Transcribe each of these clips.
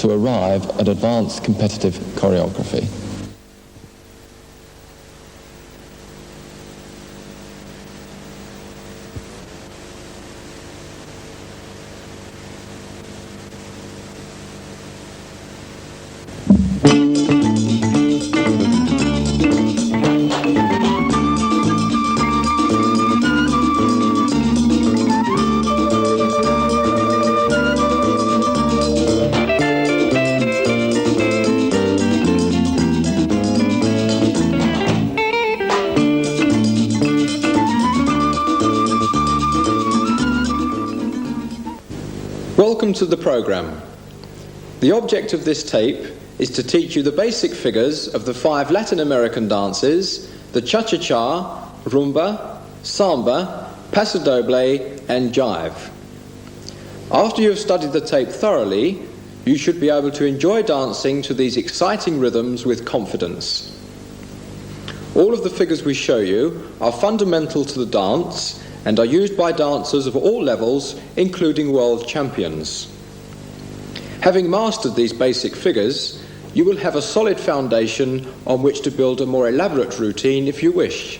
to arrive at advanced competitive choreography. Welcome to the programme. The object of this tape is to teach you the basic figures of the 5 Latin American dances, the cha-cha-cha, rumba, samba, paso doble and jive. After you have studied the tape thoroughly, you should be able to enjoy dancing to these exciting rhythms with confidence. All of the figures we show you are fundamental to the dance and are used by dancers of all levels, including world champions. Having mastered these basic figures, you will have a solid foundation on which to build a more elaborate routine if you wish.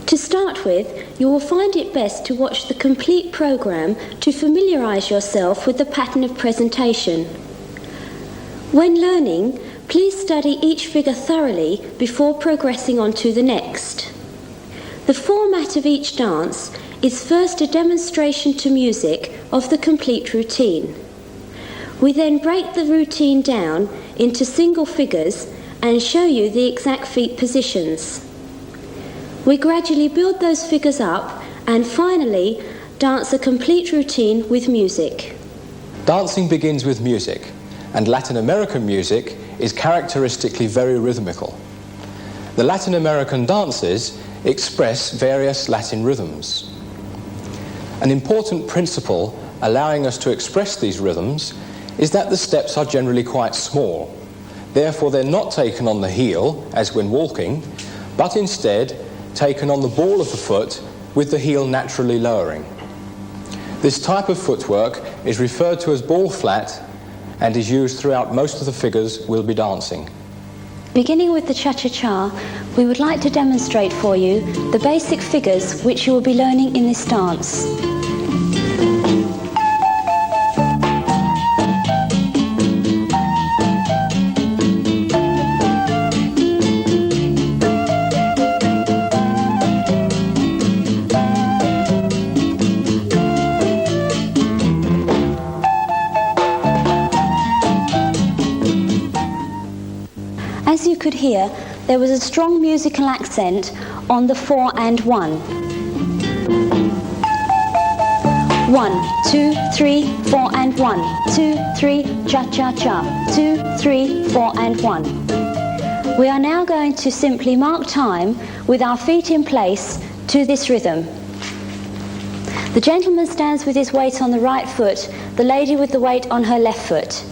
To start with, you will find it best to watch the complete programme to familiarise yourself with the pattern of presentation. When learning, please study each figure thoroughly before progressing on to the next. The format of each dance is first a demonstration to music of the complete routine. We then break the routine down into single figures and show you the exact feet positions. We gradually build those figures up and finally dance a complete routine with music. Dancing begins with music, and Latin American music is characteristically very rhythmical. The Latin American dances express various Latin rhythms. An important principle allowing us to express these rhythms is that the steps are generally quite small. Therefore, they're not taken on the heel, as when walking, but instead taken on the ball of the foot with the heel naturally lowering. This type of footwork is referred to as ball flat and is used throughout most of the figures we'll be dancing. Beginning with the cha-cha-cha, we would like to demonstrate for you the basic figures which you will be learning in this dance. As you could hear, there was a strong musical accent on the 4 and 1. 1, 2, 3, 4 and 1. 2, 3, cha-cha-cha. 2, 3, 4 and 1. We are now going to simply mark time with our feet in place to this rhythm. The gentleman stands with his weight on the right foot, the lady with the weight on her left foot.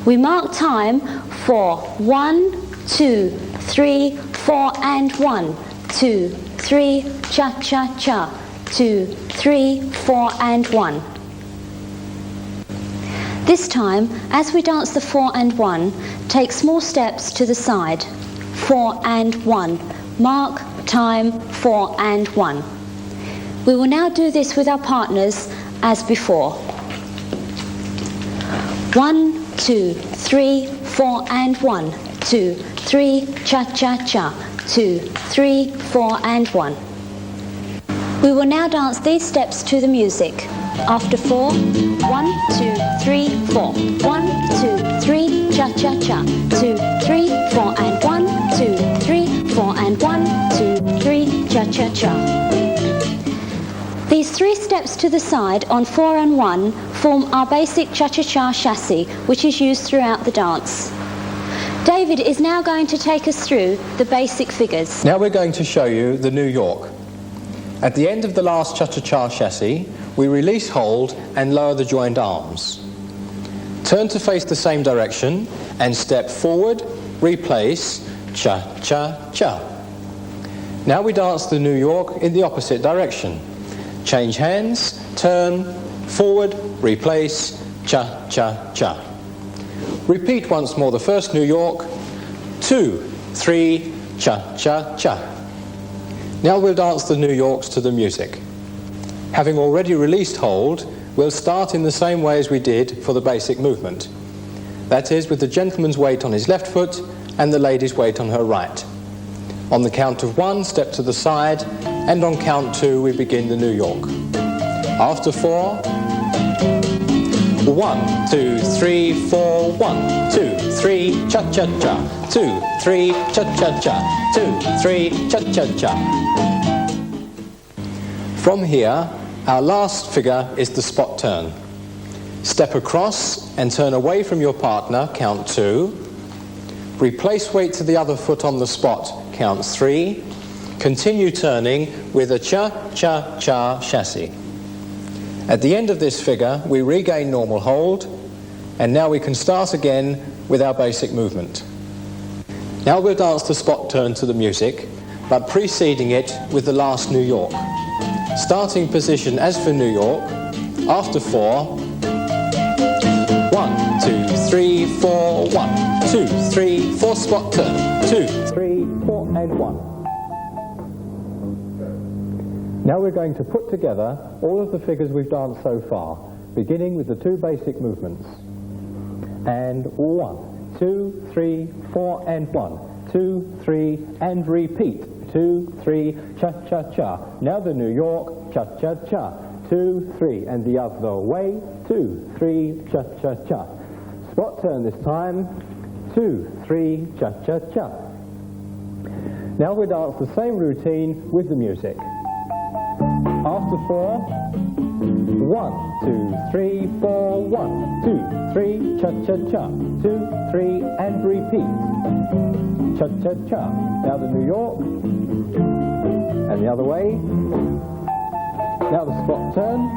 We mark time for 1, 2, 3, 4 and 1. 2, 3, cha-cha-cha. 2, 3, 4 and 1. This time, as we dance the 4 and 1, take small steps to the side. 4 and 1. Mark time 4 and 1. We will now do this with our partners as before. 1, 2, 3, 4 and 1. 2, 3, cha-cha-cha. 2, 3, 4 and 1. We will now dance these steps to the music. After 4, 1, 2, 3, 4. 1, 2, 3, cha-cha-cha. 2, 3, 4 and 1. 2, 3, 4 and 1. 2, 3, cha-cha-cha. These 3 steps to the side on 4 and 1 form our basic cha-cha-cha chassis, which is used throughout the dance. David is now going to take us through the basic figures. Now we're going to show you the New York. At the end of the last cha-cha-cha chassis, we release hold and lower the joined arms. Turn to face the same direction and step forward, replace, cha-cha-cha. Now we dance the New York in the opposite direction. Change hands, turn, forward, replace, cha-cha-cha. Repeat once more the first New York. 2, 3, cha-cha-cha. Now we'll dance the New Yorks to the music. Having already released hold, we'll start in the same way as we did for the basic movement. That is, with the gentleman's weight on his left foot and the lady's weight on her right. On the count of 1, step to the side, and on count 2, we begin the New York. After 4, 1, 2, 3, 4, 1, 2, 3, cha-cha-cha, 2, 3, cha-cha-cha, 2, 3, cha-cha-cha. From here, our last figure is the spot turn. Step across and turn away from your partner, count 2. Replace weight to the other foot on the spot, count 3. Continue turning with a cha-cha-cha chassis. At the end of this figure, we regain normal hold, and now we can start again with our basic movement. Now we'll dance the spot turn to the music, but preceding it with the last New York. Starting position as for New York, after 4, 1, 2, 3, 4, 1, 2, 3, 4, spot turn, 2, 3, 4, and 1. Now we're going to put together all of the figures we've danced so far, beginning with the 2 basic movements. And 1, 2, 3, 4, and 1, 2, 3, and repeat. 2, 3, cha-cha-cha. Now the New York, cha-cha-cha. 2, 3, and the other way. 2, 3, cha-cha-cha. Spot turn this time. 2, 3, cha-cha-cha. Now we dance the same routine with the music. After 4, 1, 2, 3, 4, 1, 2, 3, cha-cha-cha, 2, 3, and repeat. Cha-cha-cha. Now the New York, and the other way. Now the spot turn.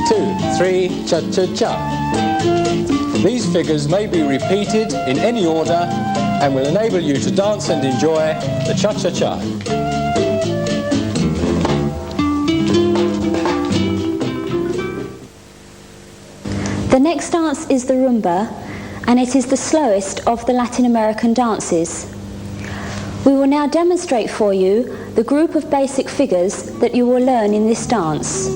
2, 3, cha-cha-cha. These figures may be repeated in any order and will enable you to dance and enjoy the cha-cha-cha. The next dance is the rumba, and it is the slowest of the Latin American dances. We will now demonstrate for you the group of basic figures that you will learn in this dance.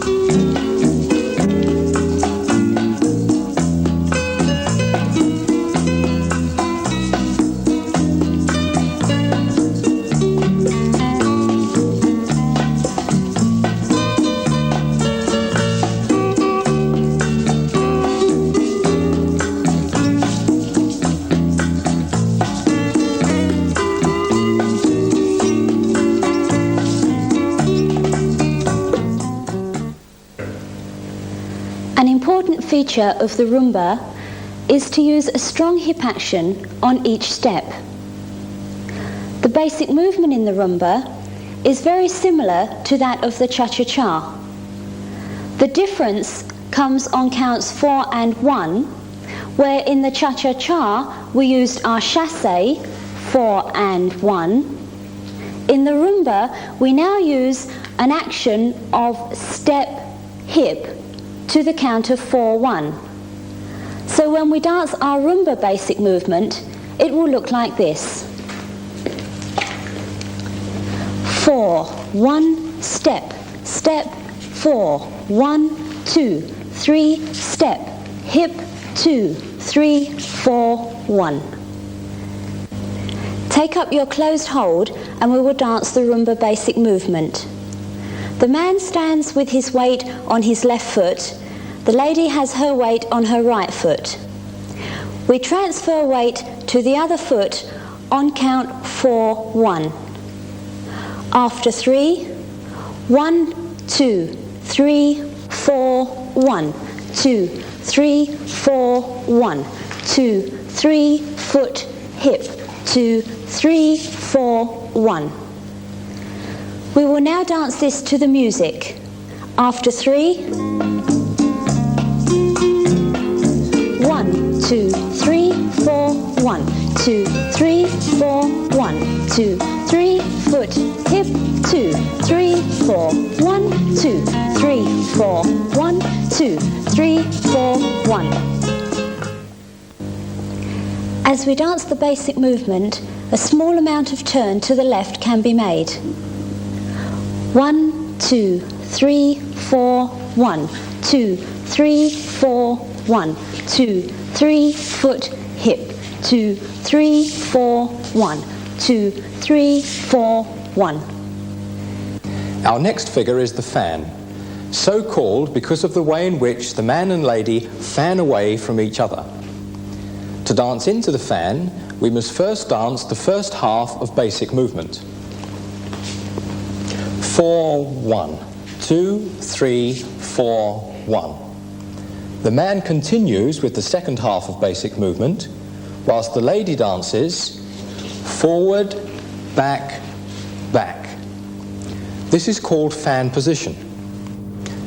An important feature of the rumba is to use a strong hip action on each step. The basic movement in the rumba is very similar to that of the cha-cha-cha. The difference comes on counts 4 and 1, where in the cha-cha-cha we used our chassé, 4 and 1. In the rumba we now use an action of step, hip, to the count of 4-1. So when we dance our rumba basic movement, it will look like this. 4, 1, step, step, 4, 1, 2, 3, step, hip, 2, 3, 4, 1. Take up your closed hold and we will dance the rumba basic movement. The man stands with his weight on his left foot. The lady has her weight on her right foot. We transfer weight to the other foot on count 4-1. After 3, 1, 2, 3, 4, 1, 2, 3, 4, 1, 2, 3, foot, hip, 2, 3, 4, 1. We will now dance this to the music. After 3, 1, 2, 3, 4, 1, 2, 3, 4, 1, 2, 3, foot, hip, 2, 3, 4, 1, 2, 3, 4, 1, 2, 3, 4, 1. As we dance the basic movement, a small amount of turn to the left can be made. 1, 2, 3, 4, 1, 2, 3, 4, 1, 2, 3, foot, hip, 2, 3, 4, 1, 2, 3, 4, 1. Our next figure is the fan, so called because of the way in which the man and lady fan away from each other. To dance into the fan, we must first dance the first half of basic movement. 4, 1, 2, 3, 4, 1. The man continues with the second half of basic movement, whilst the lady dances forward, back, back. This is called fan position.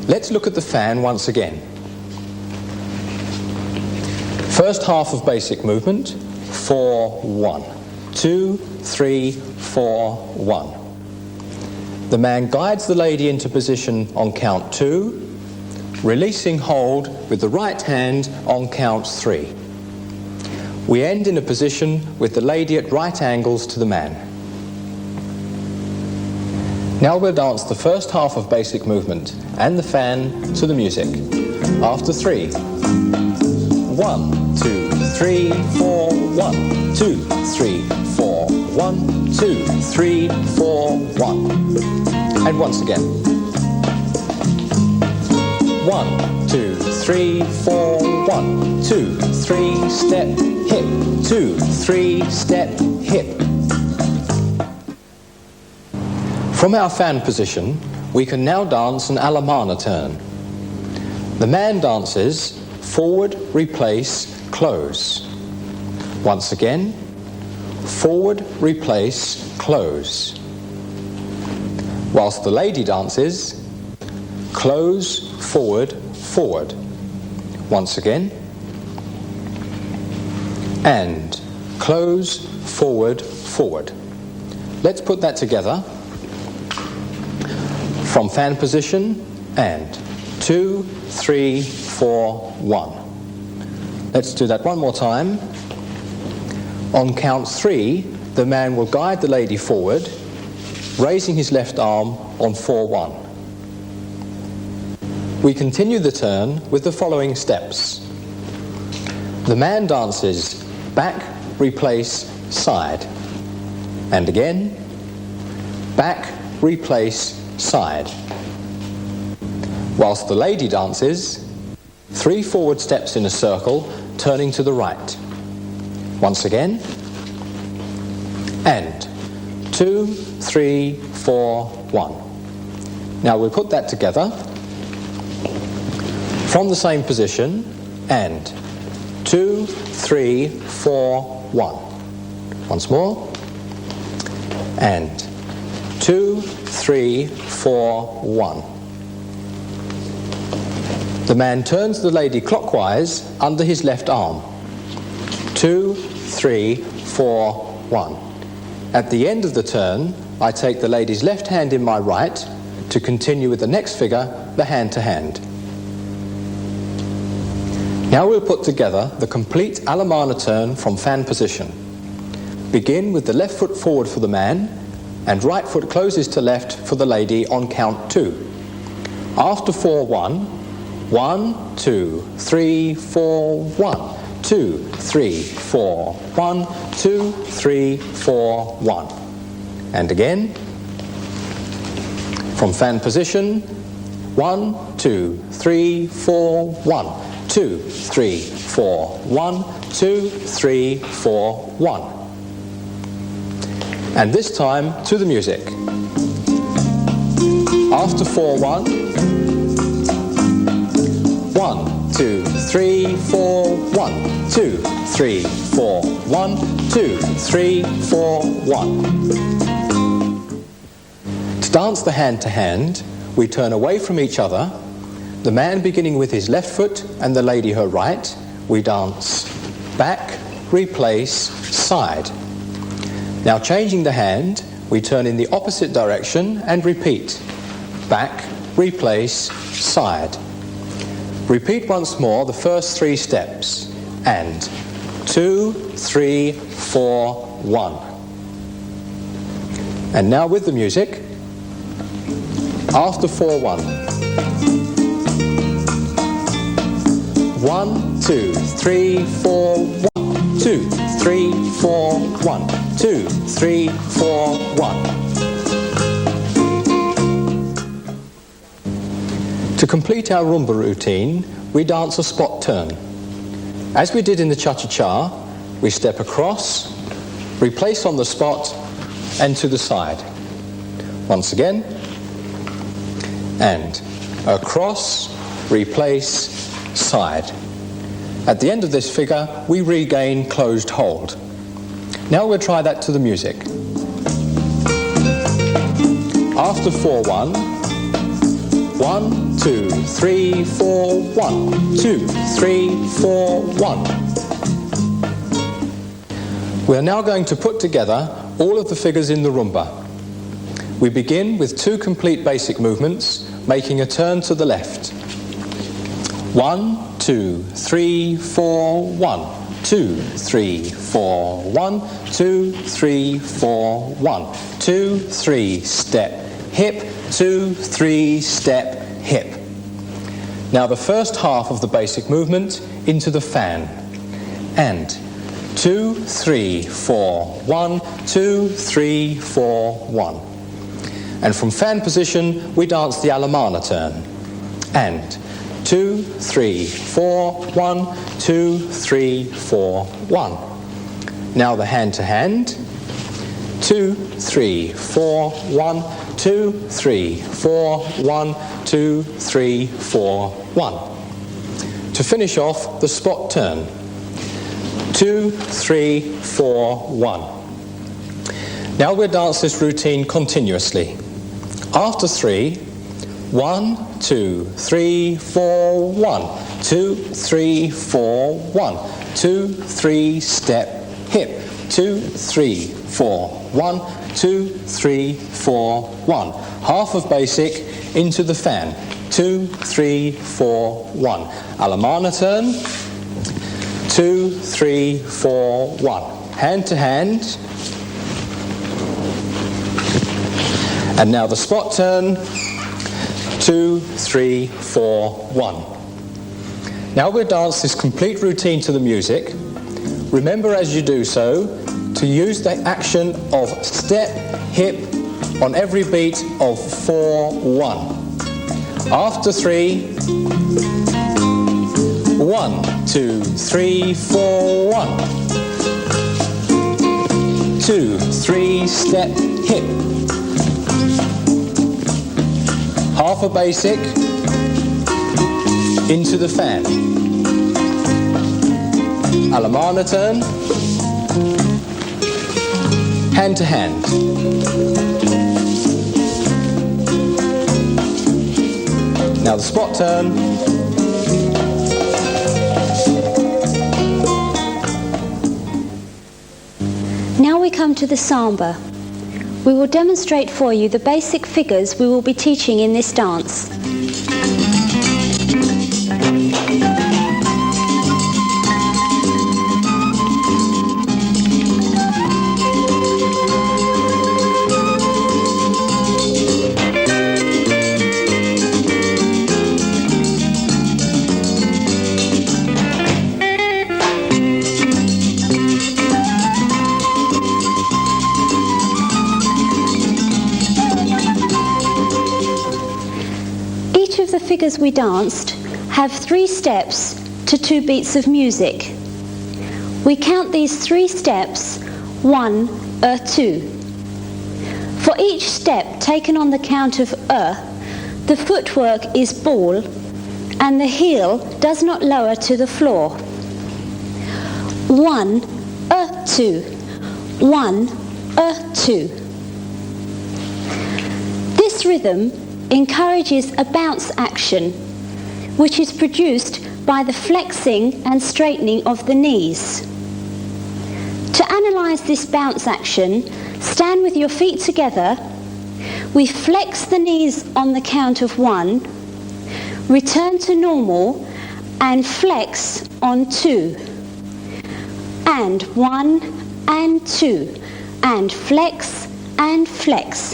Let's look at the fan once again. First half of basic movement, 4, 1, 2, 3, 4, 1. The man guides the lady into position on count 2, releasing hold with the right hand on count 3. We end in a position with the lady at right angles to the man. Now we'll dance the first half of basic movement and the fan to the music. After 3. 1, 2, 3, 4, 1, 2, 3, 4, 1, 2, 3, 4, 1. And once again. 1, 2, 3, 4, 1, 2, 3, step, hip, 2, 3, step, hip. From our fan position, we can now dance an Alemana turn. The man dances forward, replace, close. Once again, forward, replace, close. Whilst the lady dances close, forward, forward. Once again, and close, forward, forward. Let's put that together. From fan position, and 2, 3, 4, 1. Let's do that one more time. On count 3, the man will guide the lady forward, raising his left arm on 4, 1. We continue the turn with the following steps. The man dances back, replace, side. And again, back, replace, side. Whilst the lady dances 3 forward steps in a circle, turning to the right. Once again, and 2, 3, 4, 1. Now we'll put that together from the same position, and 2, 3, 4, 1. Once more, and 2, 3, 4, 1. The man turns the lady clockwise under his left arm. 2, 3, 4, 1. At the end of the turn, I take the lady's left hand in my right to continue with the next figure, the hand-to-hand. Now we'll put together the complete Alemana turn from fan position. Begin with the left foot forward for the man, and right foot closes to left for the lady on count 2. After 4, 1, 1, 2, 3, 4, 1, 2, 3, 4, 1, 2, 3, 4, 1. And again, from fan position, 1, 2, 3, 4, 1, 2, 3, 4, 1, 2, 3, 4, 1. And this time to the music. After 4, 1, 1, 2, 3, 4, 1, 2, 3, 4, 1, 2, 3, 4, 1. To dance the hand-to-hand, we turn away from each other, the man beginning with his left foot and the lady her right. We dance back, replace, side. Now changing the hand, we turn in the opposite direction and repeat. Back, replace, side. Repeat once more the first 3 steps, and 2, 3, 4, 1. And now with the music, after 4, 1. 1, 2, 3, 4, 1, 2, 3, 4, 1, 2, 3, 4, 1. To complete our rumba routine, we dance a spot turn. As we did in the cha-cha-cha, we step across, replace on the spot, and to the side. Once again, and across, replace, side. At the end of this figure, we regain closed hold. Now we'll try that to the music. After 4, 1, 1, 2, 3, 4, 1, 2, 3, 4, 1. We are now going to put together all of the figures in the rumba. We begin with 2 complete basic movements, making a turn to the left. 1, 2, 3, 4, 1, 2, 3, 4, 1, 2, 3, 4, 1, 2, 3, step, hip, 2, 3, step, hip. Now the first half of the basic movement into the fan. And 2, 3, 4, 1, 2, 3, 4, 1. And from fan position, we dance the Alemana turn. And 2, 3, 4, 1, 2, 3, 4, 1. Now the hand to hand. 2, 3, 4, 1, 2, 3, 4, 1, 2, 3, 4, 1. To finish off, the spot turn. 2, 3, 4, 1. Now we'll dance this routine continuously. After 3, 1, 2, 3, 4, 1, 2, 3, 4, 1, 2, 3, step, hip, 2, 3, 4, 1, 2, 3, 4, 1. Half of basic into the fan. 2, 3, 4, 1. Alemana turn. 2, 3, 4, 1. Hand to hand. And now the spot turn. 2, 3, 4, 1. Now we'll dance this complete routine to the music. Remember as you do so to use the action of step, hip on every beat of 4, 1. After 3, 1, 2, 3, 4, 1. 2, 3, step, hip. Half a basic into the fan. Alemana turn. Hand to hand. Now the spot turn. Now we come to the samba. We will demonstrate for you the basic figures we will be teaching in this dance. The figures we danced have 3 steps to 2 beats of music. We count these 3 steps 1, 2. For each step taken on the count of the footwork is ball and the heel does not lower to the floor. 1, 2. 1, 2. This rhythm encourages a bounce action, which is produced by the flexing and straightening of the knees. To analyse this bounce action, stand with your feet together. We flex the knees on the count of 1, return to normal, and flex on 2. and 1 and 2 and flex and flex.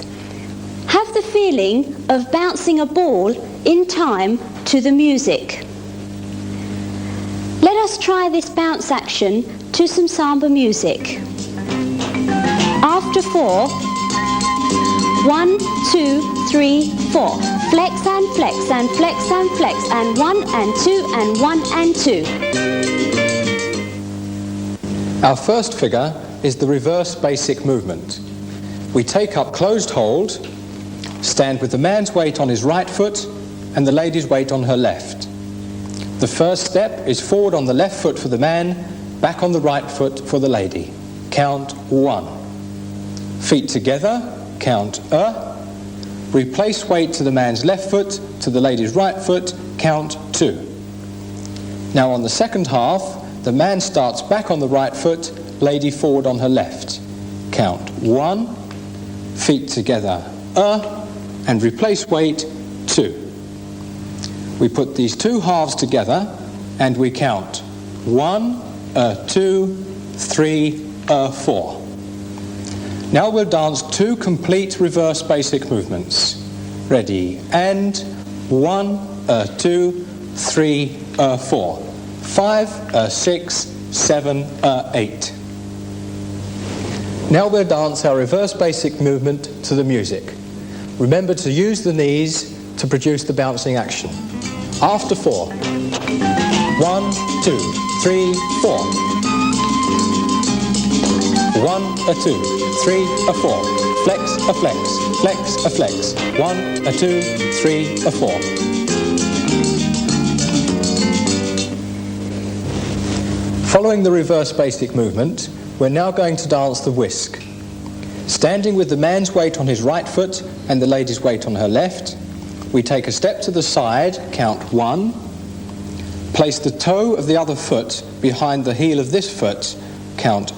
Have the feeling of bouncing a ball in time to the music. Let us try this bounce action to some samba music. After 4, 1, 2, 3, 4. Flex and flex and flex and flex and 1 and 2 and 1 and 2. Our first figure is the reverse basic movement. We take up closed hold, stand with the man's weight on his right foot and the lady's weight on her left. The first step is forward on the left foot for the man, back on the right foot for the lady. Count 1. Feet together, count Replace weight to the man's left foot, to the lady's right foot, count 2. Now on the second half, the man starts back on the right foot, lady forward on her left. Count 1, feet together, and replace weight, 2. We put these two halves together and we count 1, 2, 3, 4. Now we'll dance 2 complete reverse basic movements. Ready, and 1, 2, 3, 4. 5, 6, 7, 8. Now we'll dance our reverse basic movement to the music. Remember to use the knees to produce the bouncing action. After 4. 1, 2, 3, 4. 1, 2, 3, 4. Flex, a flex, flex, a flex. 1, 2, 3, 4. Following the reverse basic movement, we're now going to dance the whisk. Standing with the man's weight on his right foot and the lady's weight on her left, we take a step to the side, count 1, place the toe of the other foot behind the heel of this foot, count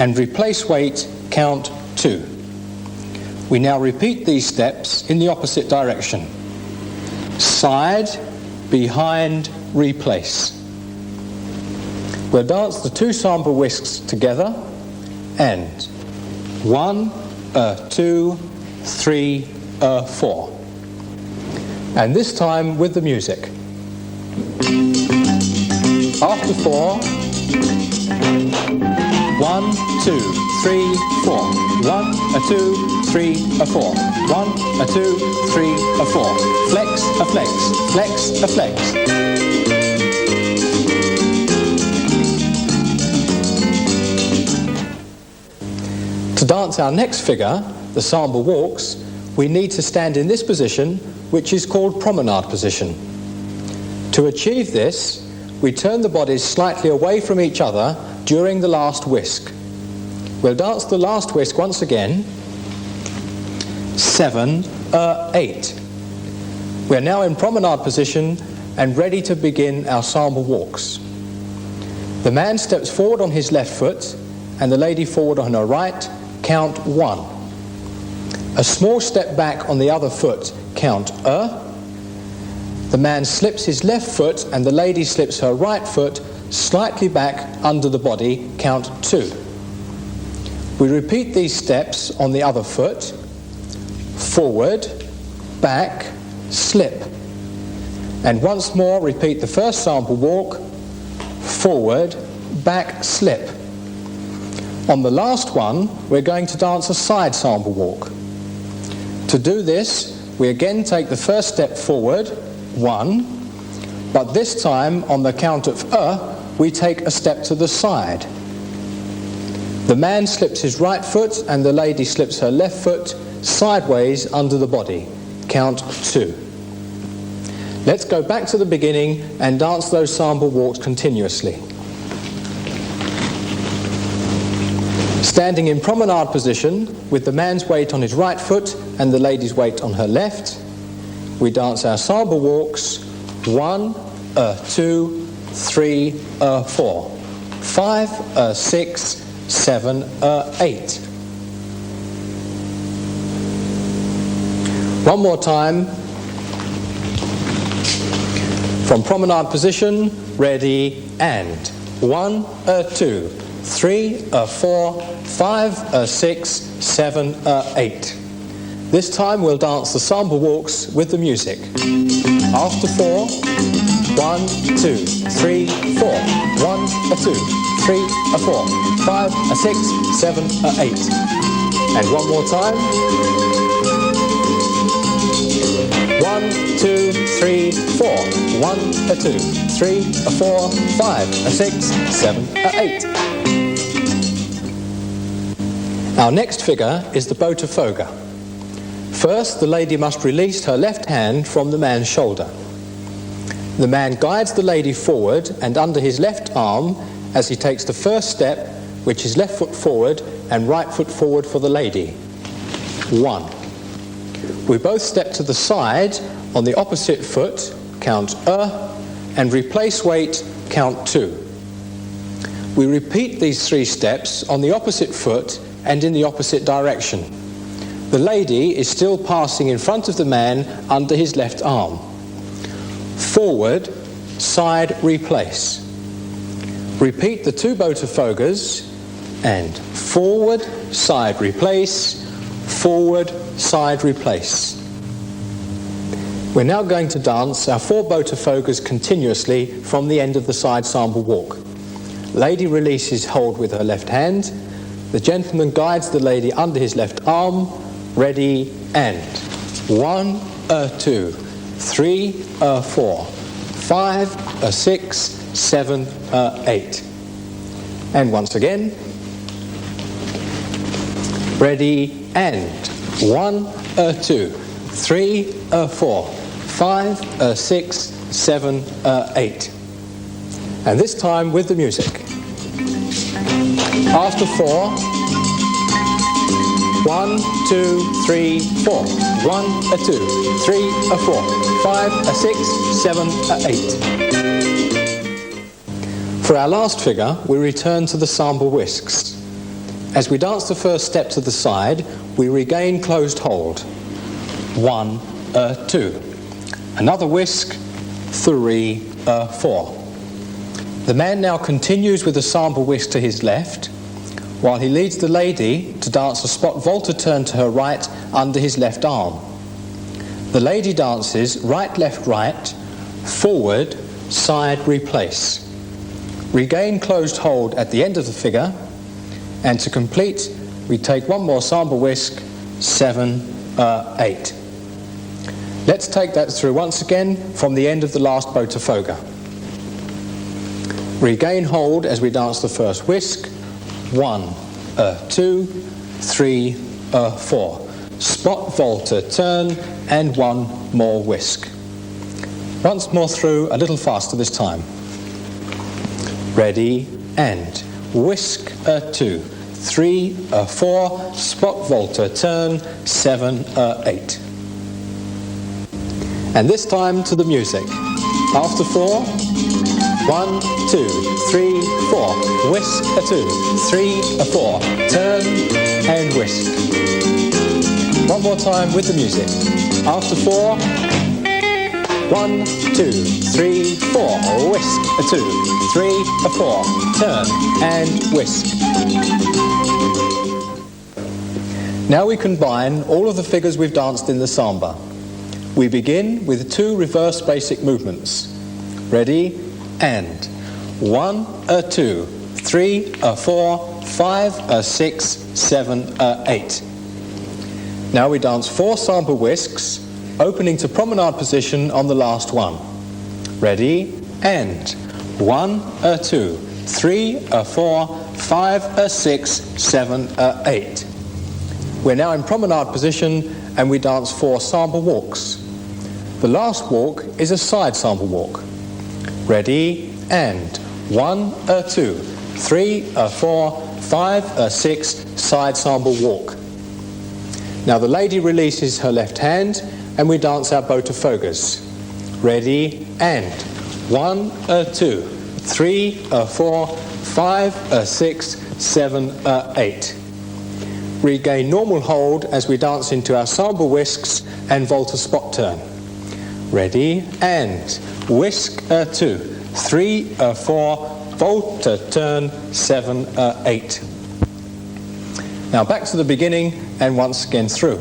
and replace weight, count 2. We now repeat these steps in the opposite direction. Side, behind, replace. We'll dance the 2 samba whisks together and 1, 2, 3, 4. And this time with the music. After 4, 1, 2, 3, 4. 1, 2, 3, 4. 1, 2, 3, 4. Flex, a flex, flex, a flex. To dance our next figure, the samba walks, we need to stand in this position, which is called promenade position. To achieve this, we turn the bodies slightly away from each other during the last whisk. We'll dance the last whisk once again. 7, 8. We're now in promenade position and ready to begin our samba walks. The man steps forward on his left foot and the lady forward on her right, count 1. A small step back on the other foot, count The man slips his left foot and the lady slips her right foot slightly back under the body, count 2. We repeat these steps on the other foot. Forward, back, slip. And once more repeat the first sample walk. Forward, back, slip. On the last one, we're going to dance a side sample walk. To do this, we again take the first step forward, 1, but this time on the count of we take a step to the side. The man slips his right foot and the lady slips her left foot sideways under the body. Count 2. Let's go back to the beginning and dance those sample walks continuously. Standing in promenade position with the man's weight on his right foot and the lady's weight on her left, we dance our samba walks 1, 2, 3, 4, 5, 6, 7, 8. One more time. From promenade position, ready, and 1, 2, 3, 4, 5, 6, 7, 8. This time we'll dance the samba walks with the music. After 4, 1, 2, 3, 4. 1, 2, 3, 4, 5, 6, 7, 8. And one more time. 1, 2, 3, 4. 1, 2, 3, 4, 5, 6, 7, 8. Our next figure is the Botafogo. First, the lady must release her left hand from the man's shoulder. The man guides the lady forward and under his left arm as he takes the first step, which is left foot forward and right foot forward for the lady. 1. We both step to the side on the opposite foot, count and replace weight, count 2. We repeat these 3 steps on the opposite foot and in the opposite direction. The lady is still passing in front of the man under his left arm. Forward, side, replace. Repeat the 2 Botafogos and forward, side, replace, forward, side, replace. We're now going to dance our 4 Botafogos continuously from the end of the side samba walk. Lady releases hold with her left hand. The gentleman guides the lady under his left arm. Ready, and 1, 2, 3, 4, 5, 6, 7, 8. And once again. Ready, and 1, 2, 3, 4, 5, 6, 7, 8. And this time with the music. After 4, 1, 2, 3, 4. 1, 2, 3, 4, 5, 6, 7, 8. For our last figure, we return to the samba whisks. As we dance the first step to the side, we regain closed hold. 1, 2. Another whisk, 3, 4. The man now continues with the samba whisk to his left, while he leads the lady to dance a spot volta turn to her right under his left arm. The lady dances right, left, right, forward, side, replace. Regain closed hold at the end of the figure, and to complete, we take one more samba whisk, 7, 8. Let's take that through once again from the end of the last Botafogo. Regain hold as we dance the first whisk. 1, 2, 3, 4. Spot, volta, turn, and one more whisk. Once more through, a little faster this time. Ready, and whisk, 2, 3, 4, spot, volta, turn, 7, 8. And this time to the music. After 4, 1, 2, 3, 4, whisk, 2, 3, 4, turn, and whisk. One more time with the music. After 4, 1, 2, 3, 4, whisk, 2, 3, 4, turn, and whisk. Now we combine all of the figures we've danced in the samba. We begin with 2 reverse basic movements. Ready, and 1, 2, 3, 4, 5, 6, 7, 8. Now we dance 4 samba whisks, opening to promenade position on the last one. Ready, and 1, 2, 3, 4, 5, 6, 7, 8. We're now in promenade position and we dance 4 samba walks. The last walk is a side samba walk. Ready, and 1, 2, 3, 4, 5, 6, side samba walk. Now the lady releases her left hand and we dance our Botafogos. Ready, and 1, 2, 3, 4, 5, 6, 7, 8. Regain normal hold as we dance into our samba whisks and volta spot turn. Ready, and whisk, 2, 3, 4, volte, turn, 7, 8. Now back to the beginning and once again through.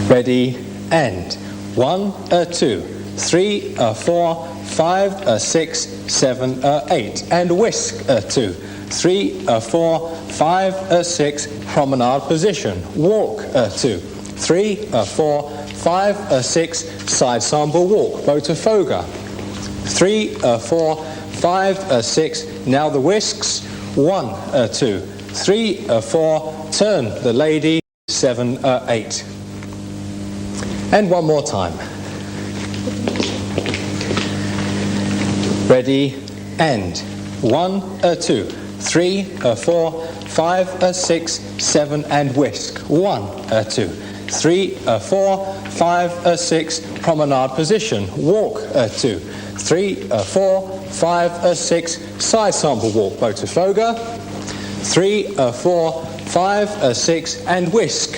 Ready, and 1, 2, 3, 4, 5, 6, 7, 8. And whisk, 2, 3, 4, 5, 6, promenade position. Walk, 2, 3, 4, 5, 6, side sample walk. Botafoga. 3, 4, 5, 6. Now the whisks. 1, 2, 3, 4. Turn the lady. 7, 8. And one more time. Ready, and 1, 2, 3, 4, 5, 6, 7, and whisk. 1, 2, 3, 4, 5, 6, promenade position. Walk, 2, 3, 4, 5, 6, side sample walk. Botafoga. 3, 4, 5, 6, and whisk.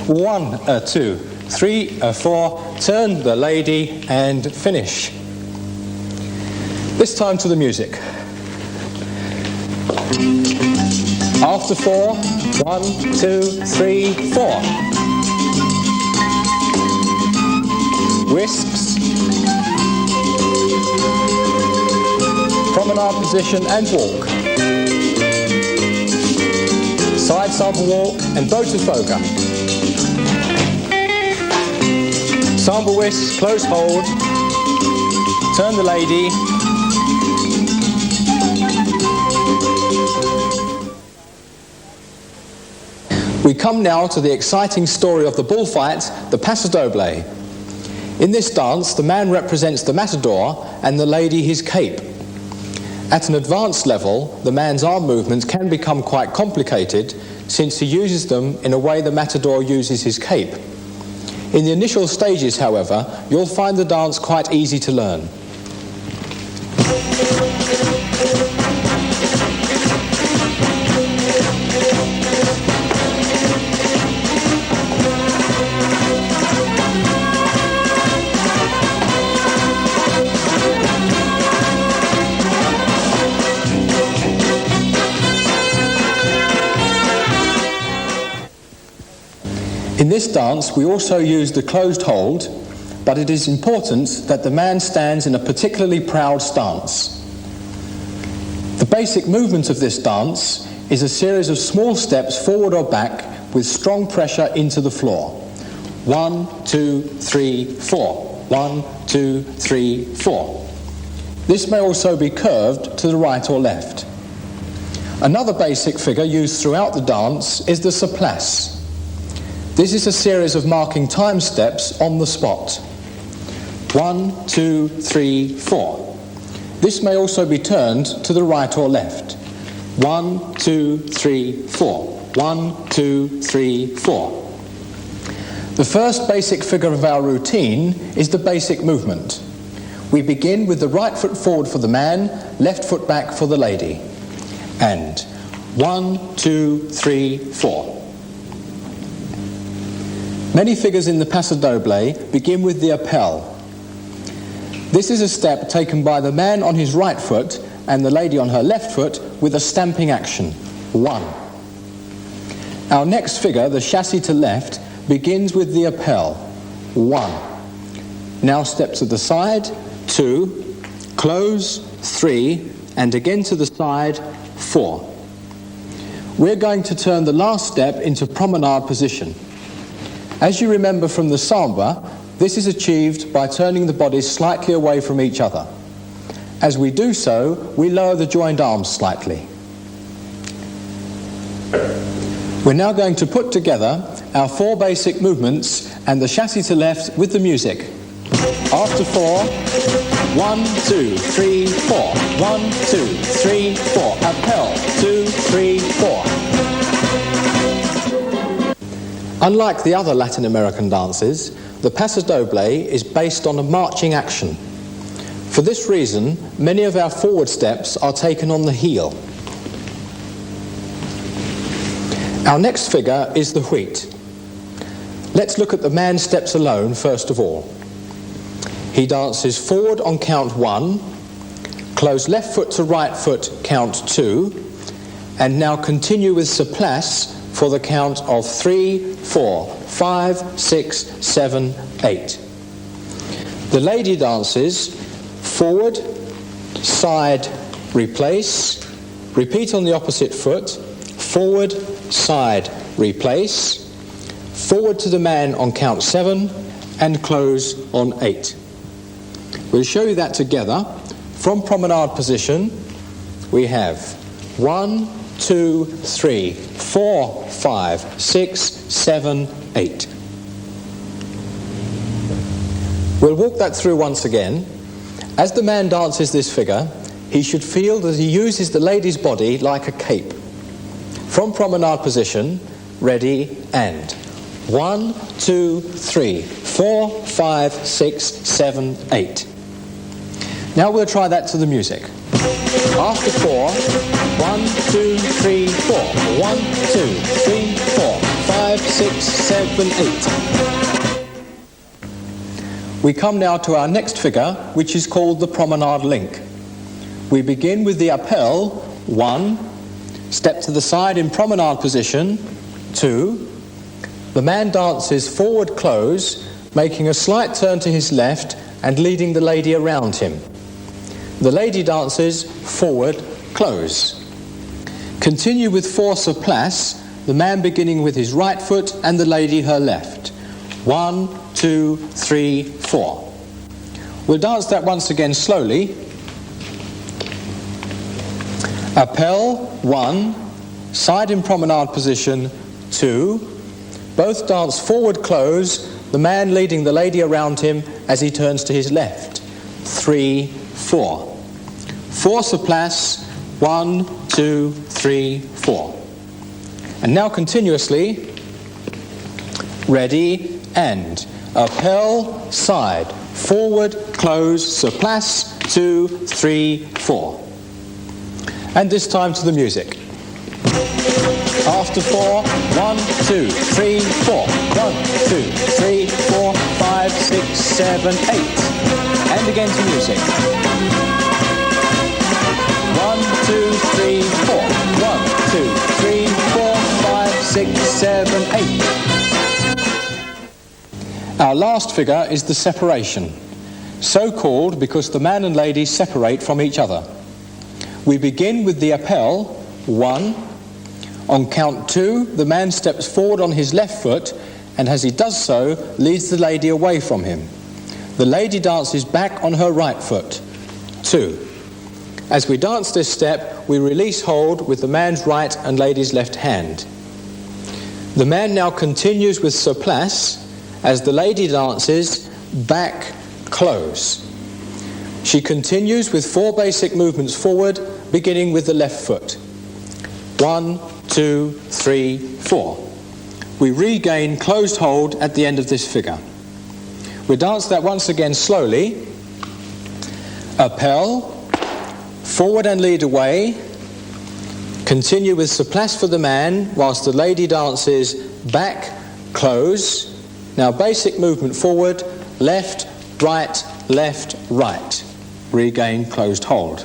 1, 2, 3, 4, turn the lady and finish. This time to the music. After 4, 1, 2, 3, 4. Whisks. Promenade position and walk. Side sample walk and Botafoga. Sample whisk, close hold, turn the lady. We come now to the exciting story of the bullfight, the Paso Doble. In this dance, the man represents the matador and the lady his cape. At an advanced level, the man's arm movements can become quite complicated since he uses them in a way the matador uses his cape. In the initial stages, however, you'll find the dance quite easy to learn. In this dance, we also use the closed hold, but it is important that the man stands in a particularly proud stance. The basic movement of this dance is a series of small steps forward or back with strong pressure into the floor. 1, 2, 3, 4. 1, 2, 3, 4. This may also be curved to the right or left. Another basic figure used throughout the dance is the surplace. This is a series of marking time steps on the spot. 1, 2, 3, 4. This may also be turned to the right or left. 1, 2, 3, 4. 1, 2, 3, 4. The first basic figure of our routine is the basic movement. We begin with the right foot forward for the man, left foot back for the lady. And 1, 2, 3, 4. Many figures in the Paso Doble begin with the appel. This is a step taken by the man on his right foot and the lady on her left foot with a stamping action. 1. Our next figure, the chassis to left, begins with the appel. 1. Now step to the side. 2. Close. 3. And again to the side. 4. We're going to turn the last step into promenade position. As you remember from the samba, this is achieved by turning the bodies slightly away from each other. As we do so, we lower the joined arms slightly. We're now going to put together our 4 basic movements and the chassis to left with the music. After 4, 1, 2, 3, 4. 1, 2, 3, 4. Appel, 2, 3, 4. Unlike the other Latin American dances, the Paso Doble is based on a marching action. For this reason, many of our forward steps are taken on the heel. Our next figure is the wheat. Let's look at the man steps alone first of all. He dances forward on count 1, close left foot to right foot, count 2, and now continue with surplace for the count of 3, 4, 5, 6, 7, 8. The lady dances forward, side, replace, repeat on the opposite foot, forward, side, replace, forward to the man on count 7, and close on 8. We'll show you that together. From promenade position, we have 1, 2, 3, 4, 5, 6, 7, 8. We'll walk that through once again. As the man dances this figure, he should feel that he uses the lady's body like a cape. From promenade position, ready, and 1, 2, 3, 4, 5, 6, 7, 8. Now we'll try that to the music. After 4, 1, 2, 3, 4. 1, 2, 3, 4, 5, 6, 7, 8. We come now to our next figure, which is called the promenade link. We begin with the appel, 1, step to the side in promenade position, 2. The man dances forward close, making a slight turn to his left and leading the lady around him. The lady dances forward close. Continue with 4 surplace, the man beginning with his right foot and the lady her left. 1, 2, 3, 4. We'll dance that once again slowly. Appel, 1, side in promenade position, 2. Both dance forward close, the man leading the lady around him as he turns to his left. 3, 4. 4 surplace, 1, 2, 3, 4. And now continuously, ready, and appel, side, forward, close, surplace, 2, 3, 4. And this time to the music. After 4, 1, 2, 3, 4. 1, 2, 3, 4, 5, 6, 7, 8. And again to music. 1, 2, 3, 4. 1, 2, 3, 4, 5, 6, 7, 8. Our last figure is the separation, so called because the man and lady separate from each other. We begin with the appel, 1. On count 2, the man steps forward on his left foot and as he does so, leads the lady away from him. The lady dances back on her right foot, 2. As we dance this step, we release hold with the man's right and lady's left hand. The man now continues with surplace as the lady dances back close. She continues with 4 basic movements forward, beginning with the left foot. 1, 2, 3, 4. We regain closed hold at the end of this figure. We dance that once again slowly. Appel, forward and lead away. Continue with surplace for the man whilst the lady dances back, close. Now basic movement forward, left, right, right. Regain closed hold.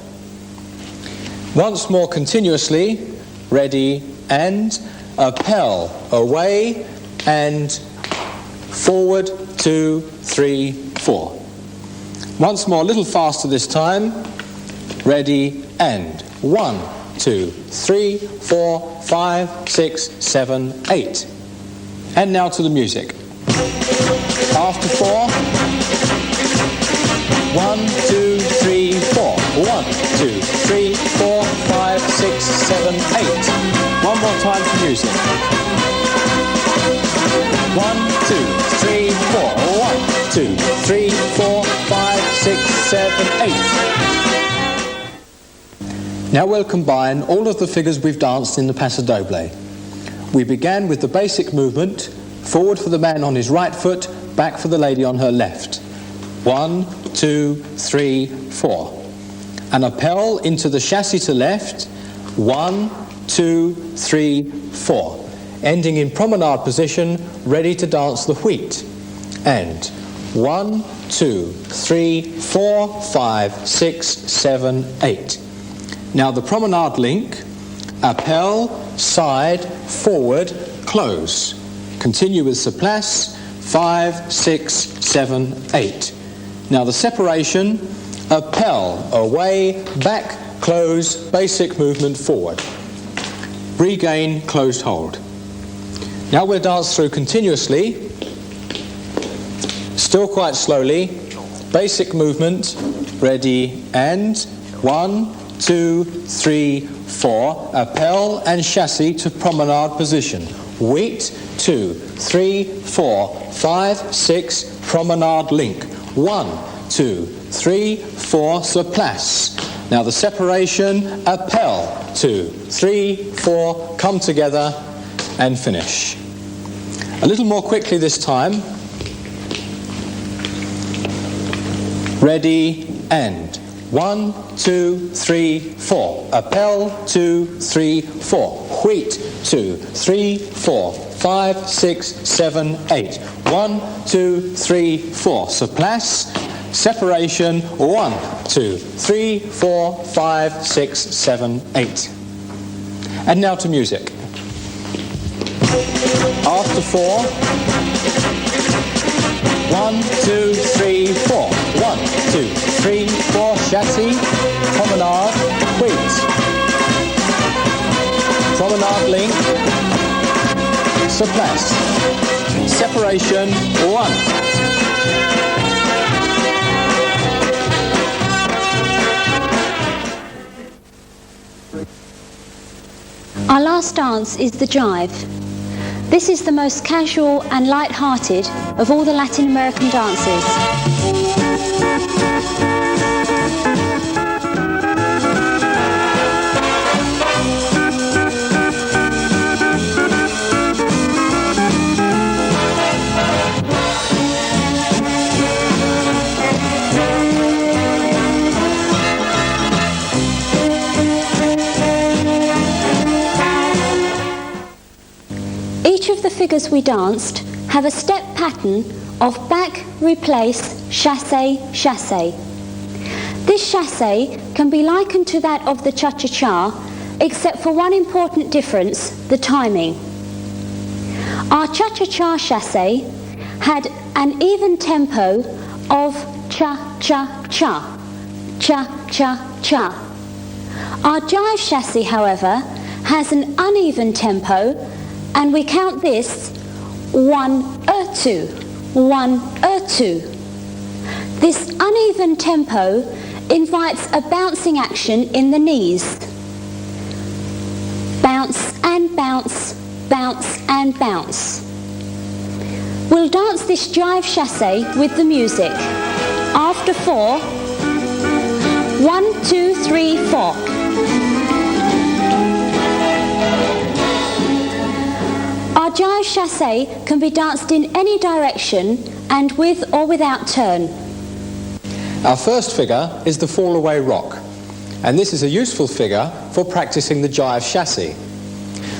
Once more continuously, ready, and appel, away, and forward, 2, 3, 4. Once more, a little faster this time, ready, and 1, 2, 3, 4, 5, 6, 7, 8. And now to the music. After 4, 1, 2, 3, 4. 1, 2, 3, 4, 5, 6, 7, 8. One more time to music. 1, 2, 3, 4. 1, 2, 3, 4, 5, 6, 7, 8. Now we'll combine all of the figures we've danced in the Paso Doble. We began with the basic movement, forward for the man on his right foot, back for the lady on her left. 1, 2, 3, 4. An appel into the chassis to left. 1, 2, 3, 4. Ending in promenade position, ready to dance the wheat. And 1, 2, 3, 4, 5, 6, 7, 8. Now the promenade link, appel, side, forward, close. Continue with surplice, 5, 6, 7, 8. Now the separation, appel, away, back, close, basic movement forward. Regain, closed hold. Now we'll dance through continuously, still quite slowly, basic movement, ready, and 1, 2, 3, 4, appel and chassis to promenade position. Wheat, 2, 3, 4, 5, 6, promenade link. 1, 2, 3, 4, surplice. Now the separation, appel, 2, 3, 4, come together and finish. A little more quickly this time. Ready, and 1, 2, 3, 4. Appel, 2, 3, 4. Wheat, 2, 3, 4, 5, 6, 7, 8. 1, 2, 3, 4. Surplice, separation, 1, 2, 3, 4, 5, 6, 7, 8. And now to music. After 4, 1, 2, 3, 4. 1, 2, 3, 4, chassis, promenade, wheat. Promenade link, surplice. Separation, 1. Our last dance is the jive. This is the most casual and light-hearted of all the Latin American dances. Each of the figures we danced have a step pattern of back, replace, chasse, chasse. This chasse can be likened to that of the cha-cha-cha, except for one important difference, the timing. Our cha-cha-cha chasse had an even tempo of cha-cha-cha, cha-cha-cha. Our jive chasse, however, has an uneven tempo, and we count this 1-2, 1-2. This uneven tempo invites a bouncing action in the knees. Bounce and bounce, bounce and bounce. We'll dance this jive chasse with the music. After 4, 1, 2, 3, 4. Our jive chasse can be danced in any direction and with or without turn. Our first figure is the fall away rock, and this is a useful figure for practicing the jive chasse.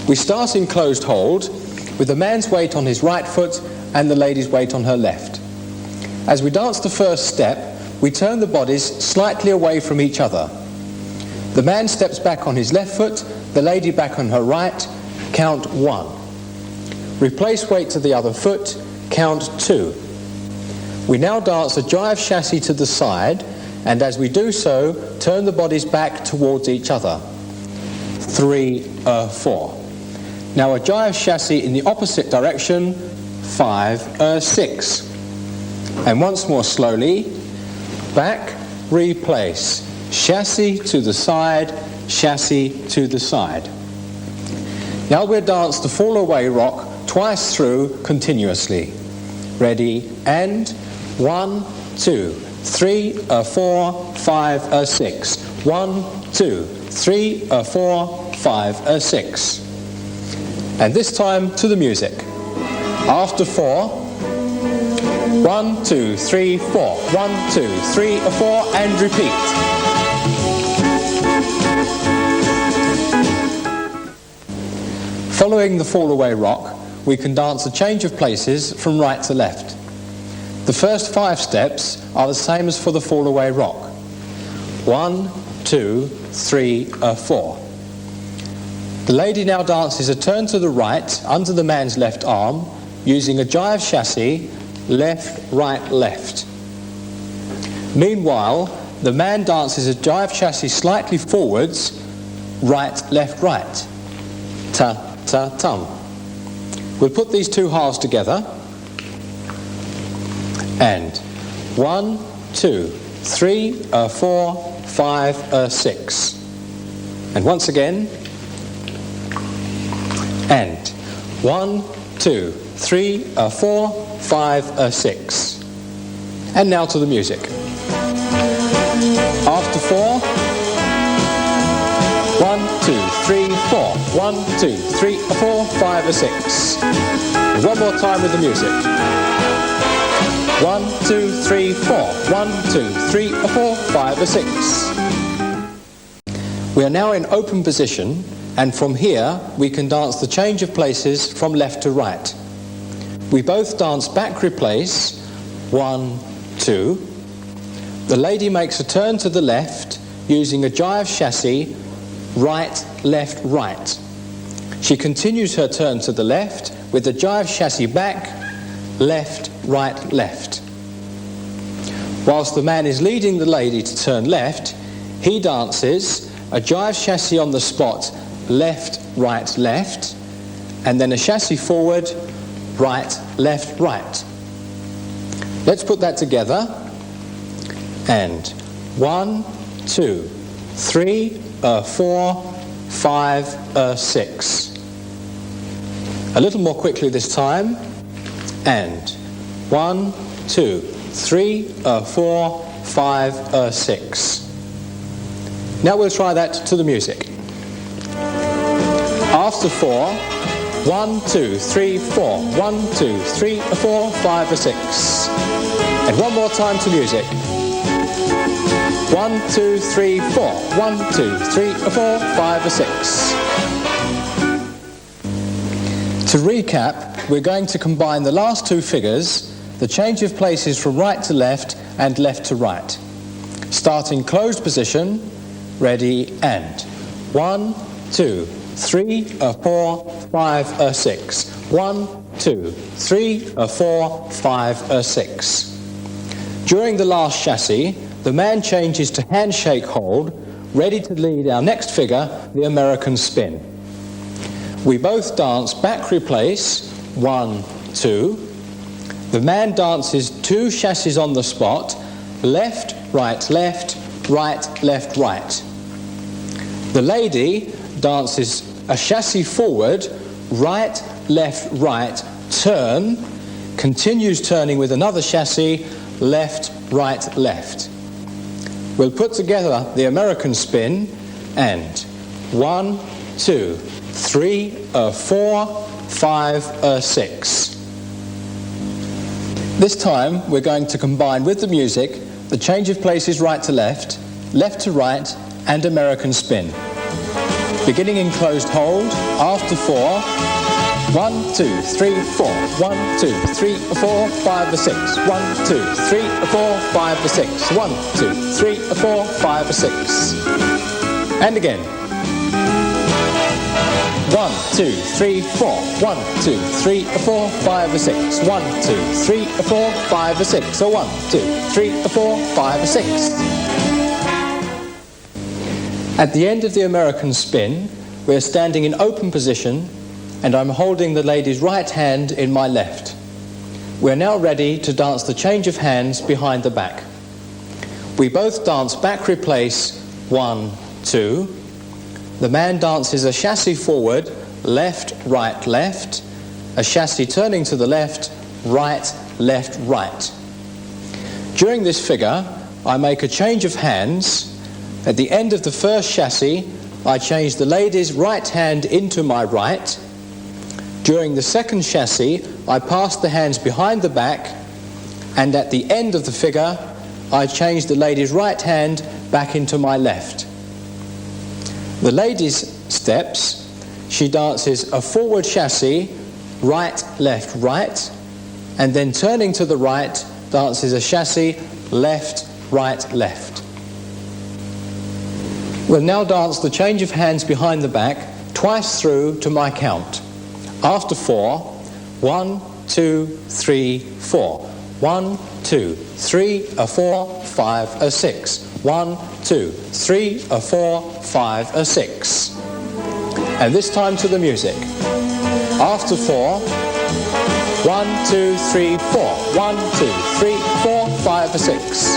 We start in closed hold with the man's weight on his right foot and the lady's weight on her left. As we dance the first step, we turn the bodies slightly away from each other. The man steps back on his left foot, the lady back on her right, count 1. Replace weight to the other foot, count 2. We now dance a jive chasse to the side, and as we do so, turn the bodies back towards each other. 3, 4. Now a jive chasse in the opposite direction, 5, 6. And once more slowly, back, replace, chasse to the side, chasse to the side. Now we'll dance the fall away rock twice through continuously. Ready, and 1, 2, 3, 4, 5, 6. 1, 2, 3, 4, 5, 6. And this time to the music. After 4, 1, 2, 3, 4. 1, 2, 3, 4, and repeat. Following the fall away rock, we can dance a change of places from right to left. The first 5 steps are the same as for the fall away rock. 1, 2, 3, 4. The lady now dances a turn to the right under the man's left arm using a jive chassis, left, right, left. Meanwhile, the man dances a jive chassis slightly forwards, right, left, right. Ta, ta, tum. We'll put these 2 halves together. And 1, 2, 3, 4, 5, 6. And once again. And 1, 2, 3, 4, 5, 6. And now to the music. After 4, 1, 2, 3, 4. 1, 2, 3, 4, 5, 6. And one more time with the music. 1, 2, 3, 4. 1, 2, 3, 4, 5, 6. We are now in open position, and from here we can dance the change of places from left to right. We both dance back replace, 1, 2. The lady makes a turn to the left using a jive chassis, right, left, right. She continues her turn to the left with the jive chassis back, left, right, left. Whilst the man is leading the lady to turn left, he dances a jive chassis on the spot, left, right, left, and then a chassis forward, right, left, right. Let's put that together. And 1, 2, 3, 4, 5, 6. A little more quickly this time. And 1, 2, 3, 4, 5, 6. Now we'll try that to the music. After 4, 1, 2, 3, 4. 1, 2, 3, 4, 5, 6. And one more time to music. 1, 2, 3, 4. 1, 2, 3, 4, 5, 6. To recap, we're going to combine the last 2 figures, the change of places from right to left and left to right. Starting closed position, ready, and 1, 2, 3, 4, 5, 6. 1, 2, 3, 4, 5, 6. During the last chassis, the man changes to handshake hold, ready to lead our next figure, the American spin. We both dance back replace, 1, 2. The man dances 2 chassis on the spot, left, right, left, right, left, right. The lady dances a chassis forward, right, left, right, turn, continues turning with another chassis, left, right, left. We'll put together the American spin and 1, 2, 3, 4, 5, 6. This time we're going to combine with the music the change of places right to left to right, and American spin. Beginning in closed hold, after 4, 1, 2, 3, 4. 1, 2, 3, 4, 5, 6. 1, 2, 3, 4, 5, 6. 1, 2, 3, 4, 5, 6. And again. 1, 2, 3, 4. 1, 2, 3, 4, 5, 6. 1, 2, 3, 4, 5, 6. So 1, 2, 3, 4, 5, 6. At the end of the American spin, we're standing in open position, and I'm holding the lady's right hand in my left. We're now ready to dance the change of hands behind the back. We both dance back replace, 1, 2. The man dances a chassis forward, left, right, left, a chassis turning to the left, right, left, right. During this figure, I make a change of hands. At the end of the first chassis, I change the lady's right hand into my right. During the second chassis, I pass the hands behind the back, and at the end of the figure, I change the lady's right hand back into my left. The lady's steps, she dances a forward chassis, right, left, right, and then turning to the right, dances a chassé left, right, left. We'll now dance the change of hands behind the back twice through to my count. After 4, 1, 2, 3, 4. 1, 2, 3, 4, 5, 6. 1, 2, 3, 4, 5, 6. And this time to the music. After 4, 1, 2, 3, 4. 1, 2, 3, 4, 5, 6.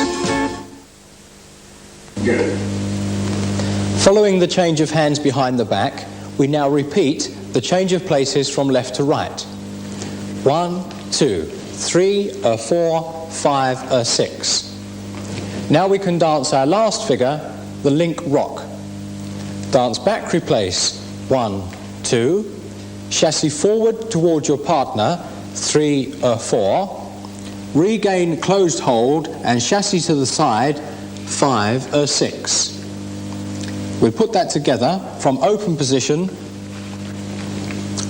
Good. Following the change of hands behind the back, we now repeat the change of places from left to right. 1, 2, 3, 4, 5, 6. Now we can dance our last figure, the link rock. Dance back, replace. 1, 2. Chassé forward towards your partner. 3, 4. Regain closed hold and chassé to the side. 5, 6. We'll put that together from open position.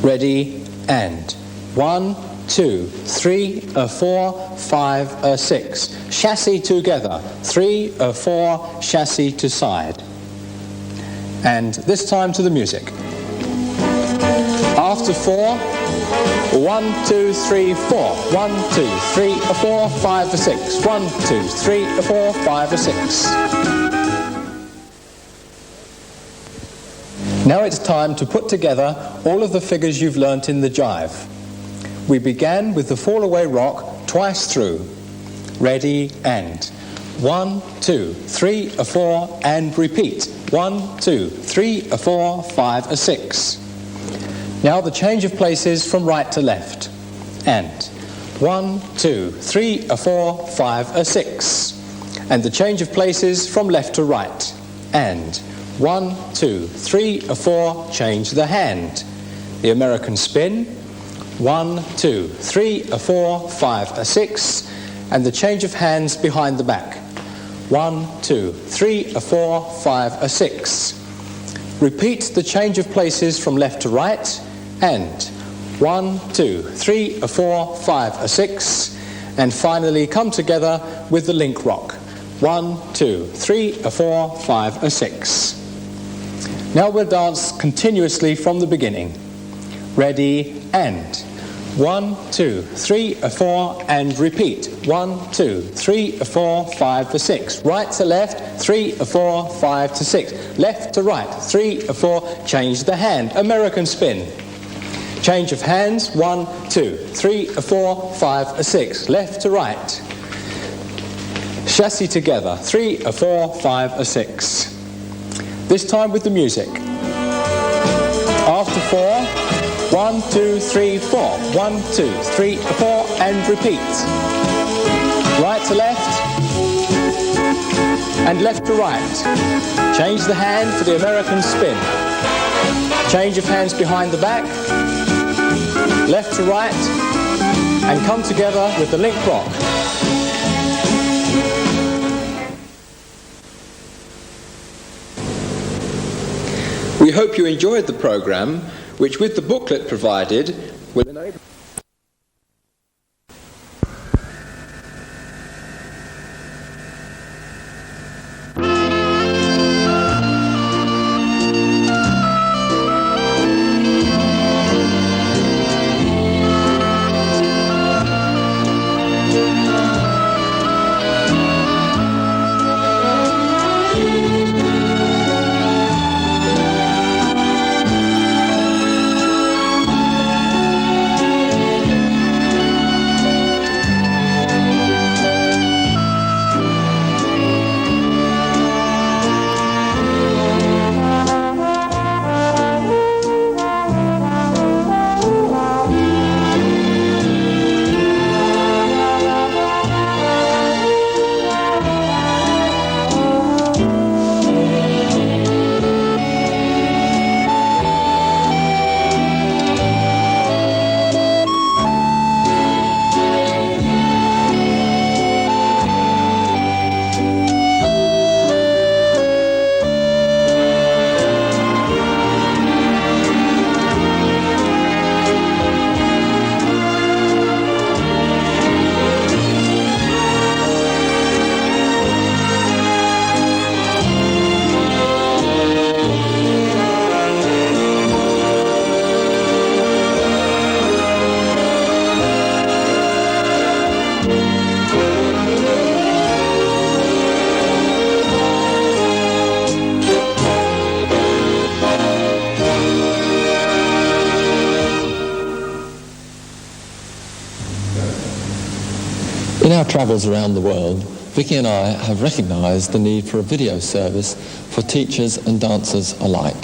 Ready, and 1, 2, 3, 4, 5, 6. Chassé together. 3, 4, chassé to side. And this time to the music. After 4, 1, 2, 3, 4. 1, 2, 3, 4, 5, 6. 1, 2, 3, 4, 5, 6. Now it's time to put together all of the figures you've learnt in the jive. We began with the fall away rock twice through. Ready, and 1, 2, 3, 4, and repeat. 1, 2, 3, 4, 5, 6. Now the change of places from right to left. And 1, 2, 3, 4, 5, 6. And the change of places from left to right. And 1, 2, 3, 4, change the hand. The American spin. 1, 2, 3, 4, 5, 6. And the change of hands behind the back. 1, 2, 3, 4, 5, 6. Repeat the change of places from left to right. And 1, 2, 3, 4, 5, 6. And finally come together with the link rock. 1, 2, 3, 4, 5, 6. Now we'll dance continuously from the beginning. Ready, and 1, 2, 3, 4, and repeat. 1, 2, 3, 4, 5, 6. Right to left, 3, 4, 5 to 6. Left to right, 3, 4. Change the hand. American spin. Change of hands. 1, 2, 3, 4, 5, 6. Left to right. Chassé together. 3, 4, 5, 6. This time with the music. After 4, 1, 2, 3, 4. 1, 2, 3, 4, and repeat. Right to left, and left to right. Change the hand for the American spin. Change of hands behind the back, left to right, and come together with the link rock. We hope you enjoyed the programme, which with the booklet provided will enable our travels around the world, Vicky and I have recognised the need for a video service for teachers and dancers alike.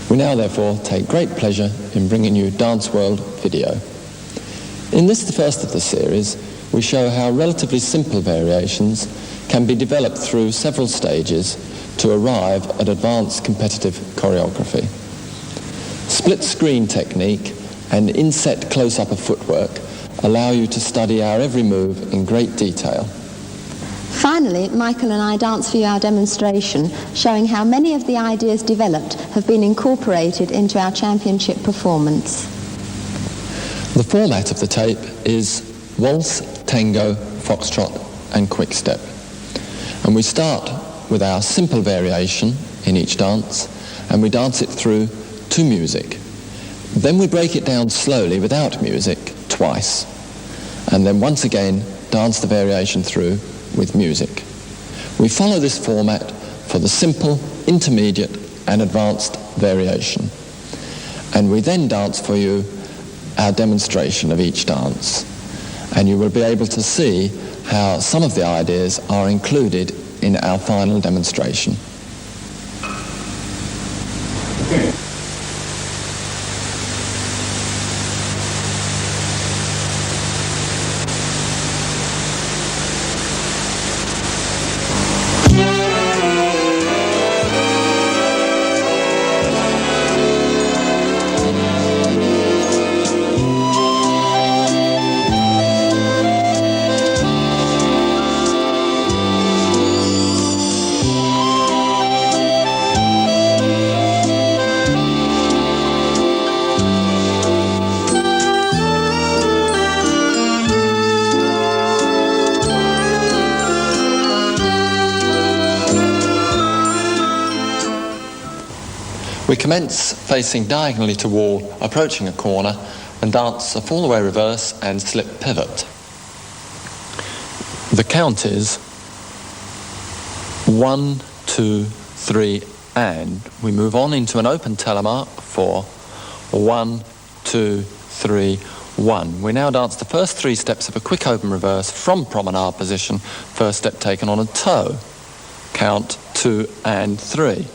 We now therefore take great pleasure in bringing you Dance World Video. In this, the first of the series, we show how relatively simple variations can be developed through several stages to arrive at advanced competitive choreography. Split screen technique and inset close-up of footwork allow you to study our every move in great detail. Finally, Michael and I dance for you our demonstration, showing how many of the ideas developed have been incorporated into our championship performance. The format of the tape is waltz, tango, foxtrot and quick step. And we start with our simple variation in each dance, and we dance it through to music. Then we break it down slowly without music twice, and then once again dance the variation through with music. We follow this format for the simple, intermediate and advanced variation. And we then dance for you our demonstration of each dance. And you will be able to see how some of the ideas are included in our final demonstration. We commence facing diagonally to wall, approaching a corner, and dance a fall-away reverse and slip pivot. The count is 1, 2, 3, and we move on into an open telemark for 1, 2, 3, 1. We now dance the first 3 steps of a quick open reverse from promenade position, first step taken on a toe. Count 2 and 3.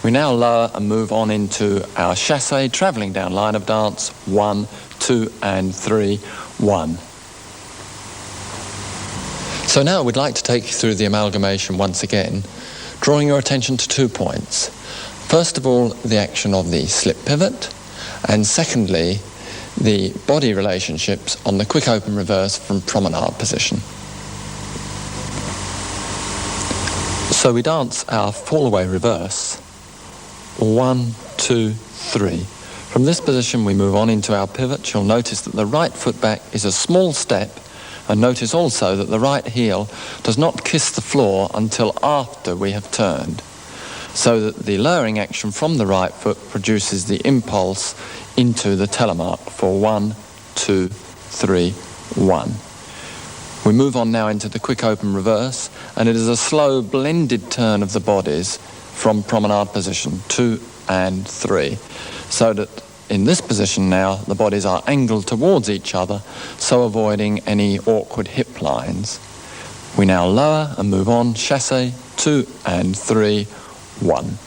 We now lower and move on into our chassé, travelling down line of dance, 1, 2 and 3, 1. So now we'd like to take you through the amalgamation once again, drawing your attention to 2 points. First of all, the action of the slip pivot, and secondly, the body relationships on the quick open reverse from promenade position. So we dance our fall-away reverse, 1, 2, 3. From this position we move on into our pivot. You'll notice that the right foot back is a small step, and notice also that the right heel does not kiss the floor until after we have turned, so that the lowering action from the right foot produces the impulse into the telemark for 1, 2, 3, 1. We move on now into the quick open reverse, and it is a slow blended turn of the bodies from promenade position 2 and 3, so that in this position now the bodies are angled towards each other, so avoiding any awkward hip lines. We now lower and move on, chassé 2 and 3, 1.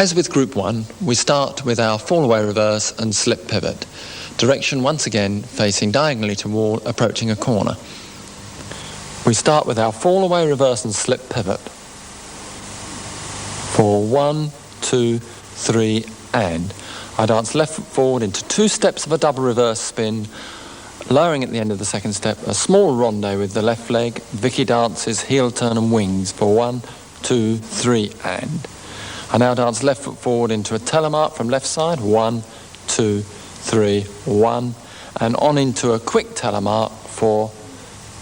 As with Group 1, we start with our fall-away reverse and slip pivot. Direction once again facing diagonally toward approaching a corner. We start with our fall-away reverse and slip pivot. For 1, 2, 3, and. I dance left foot forward into 2 steps of a double reverse spin, lowering at the end of the second step, a small ronde with the left leg. Vicky dances heel turn and wings for 1, 2, 3, and. I now dance left foot forward into a telemark from left side, 1, 2, 3, 1, and on into a quick telemark for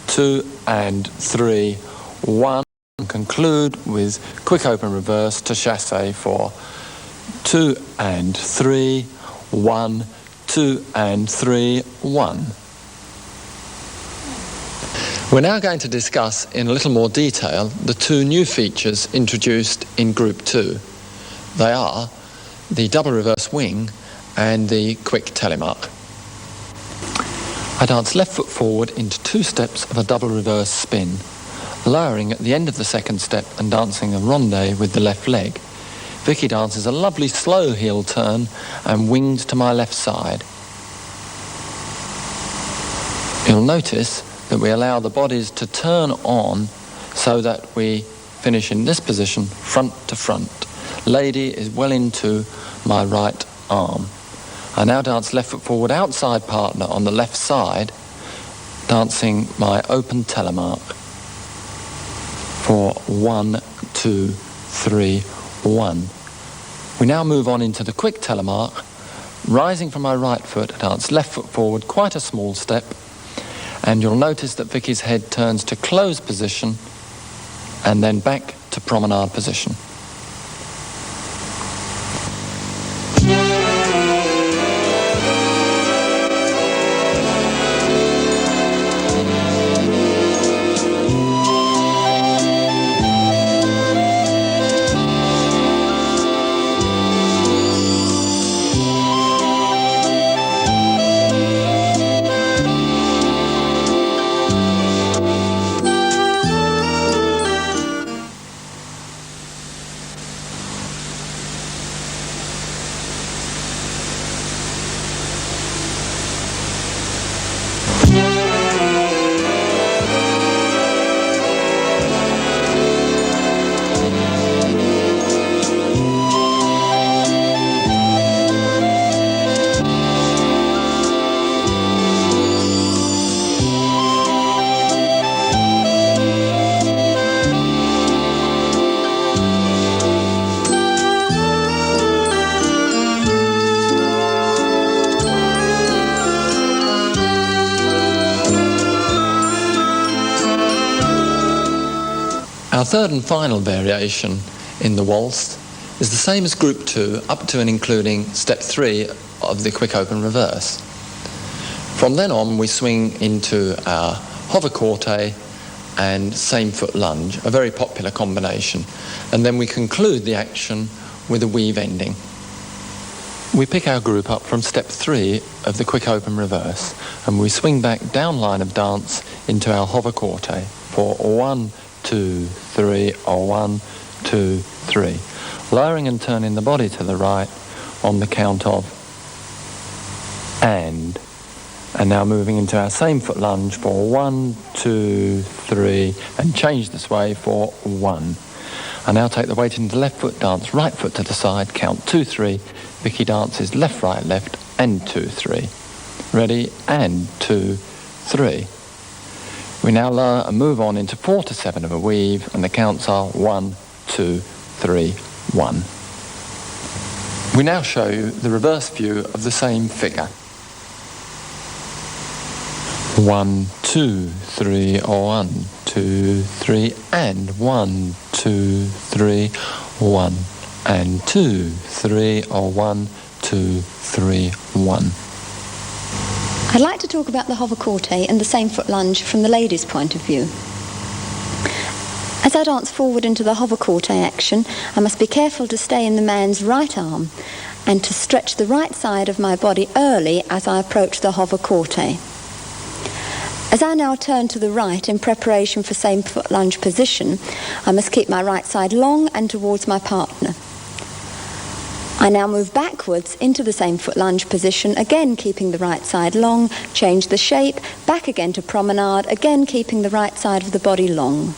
2 and 3, 1, and conclude with quick open reverse to chassé for 2 and 3, 1, 2 and 3, 1. We're now going to discuss in a little more detail the 2 new features introduced in Group 2. They are the double reverse wing and the quick telemark. I dance left foot forward into 2 steps of a double reverse spin, lowering at the end of the second step and dancing a ronde with the left leg. Vicky dances a lovely slow heel turn and wings to my left side. You'll notice that we allow the bodies to turn on so that we finish in this position, front to front. Lady is well into my right arm. I now dance left foot forward outside partner on the left side, dancing my open telemark for 1, 2, 3, 1. We now move on into the quick telemark, rising from my right foot, dance left foot forward, quite a small step, and you'll notice that Vicky's head turns to closed position and then back to promenade position. Our third and final variation in the waltz is the same as Group 2 up to and including Step 3 of the quick open reverse. From then on we swing into our hover corte and same foot lunge, a very popular combination, and then we conclude the action with a weave ending. We pick our group up from Step 3 of the quick open reverse and we swing back down line of dance into our hover corte for 1, 2, 3, or 1, 2, 3. Lowering and turning the body to the right on the count of and now moving into our same foot lunge for 1, 2, 3, and change the sway for 1. I now take the weight into the left foot, dance right foot to the side, count 2, 3. Vicky dances left, right, left, and 2, 3. Ready, and 2, 3. We now lower and move on into 4 to 7 of a weave, and the counts are 1, 2, 3, 1. We now show you the reverse view of the same figure. 1, 2, 3, or 1, 2, 3, and 1, 2, 3, 1, and 2, 3, or 1, 2, 3, 1. I'd like to talk about the hover corte and the same foot lunge from the lady's point of view. As I dance forward into the hover corte action, I must be careful to stay in the man's right arm and to stretch the right side of my body early as I approach the hover corte. As I now turn to the right in preparation for same foot lunge position, I must keep my right side long and towards my partner. I now move backwards into the same foot lunge position, again keeping the right side long, change the shape, back again to promenade, again keeping the right side of the body long.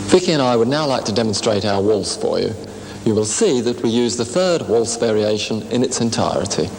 Vicky and I would now like to demonstrate our waltz for you. You will see that we use the third waltz variation in its entirety.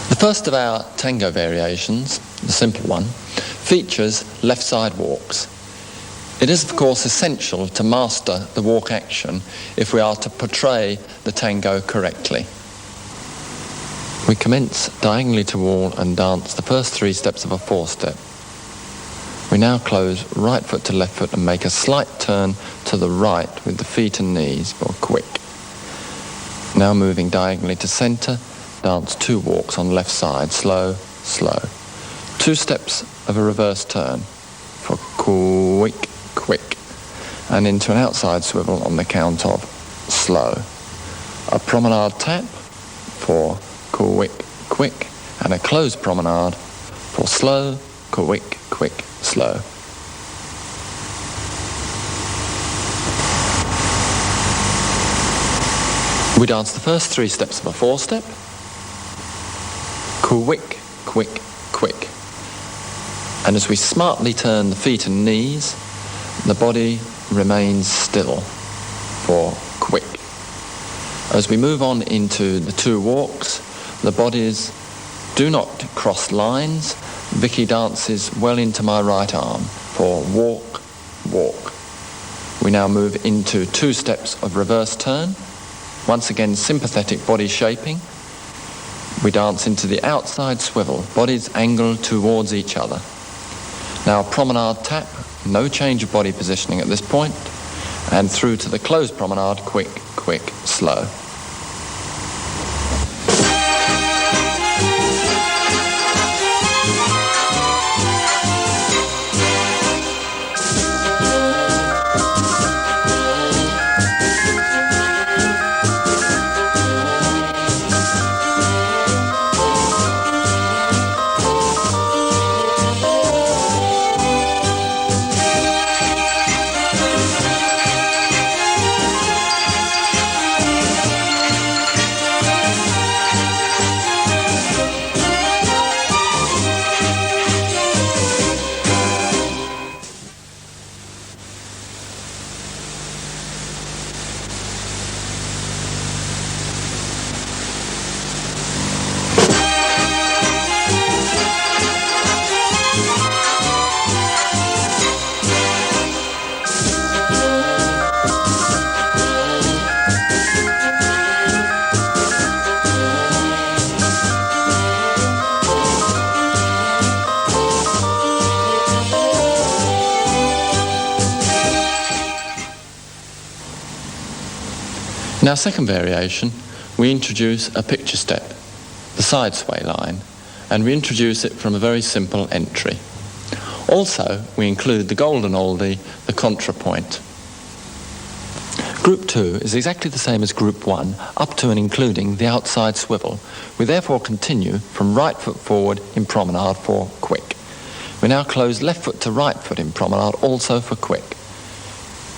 The first of our tango variations, the simple one, features left side walks. It is, of course, essential to master the walk action if we are to portray the tango correctly. We commence diagonally to wall and dance the first 3 steps of a 4-step. We now close right foot to left foot and make a slight turn to the right with the feet and knees for quick. Now moving diagonally to centre, dance 2 walks on left side, slow, slow. 2 steps of a reverse turn for quick, quick. And into an outside swivel on the count of slow. A promenade tap for quick, quick. And a closed promenade for slow, quick, quick, slow. We dance the first 3 steps of a 4-step. quick, quick, quick. And as we smartly turn the feet and knees, the body remains still for quick. As we move on into the two walks, the bodies do not cross lines. Vicky dances well into my right arm for walk, walk. We now move into 2 steps of reverse turn. Once again, sympathetic body shaping. We dance into the outside swivel, bodies angled towards each other. Now promenade tap, no change of body positioning at this point, and through to the closed promenade, quick, quick, slow. In our second variation, we introduce a picture step, the side sway line, and we introduce it from a very simple entry. Also, we include the golden oldie, the contrapoint. Group 2 is exactly the same as Group 1, up to and including the outside swivel. We therefore continue from right foot forward in promenade for quick. We now close left foot to right foot in promenade, also for quick.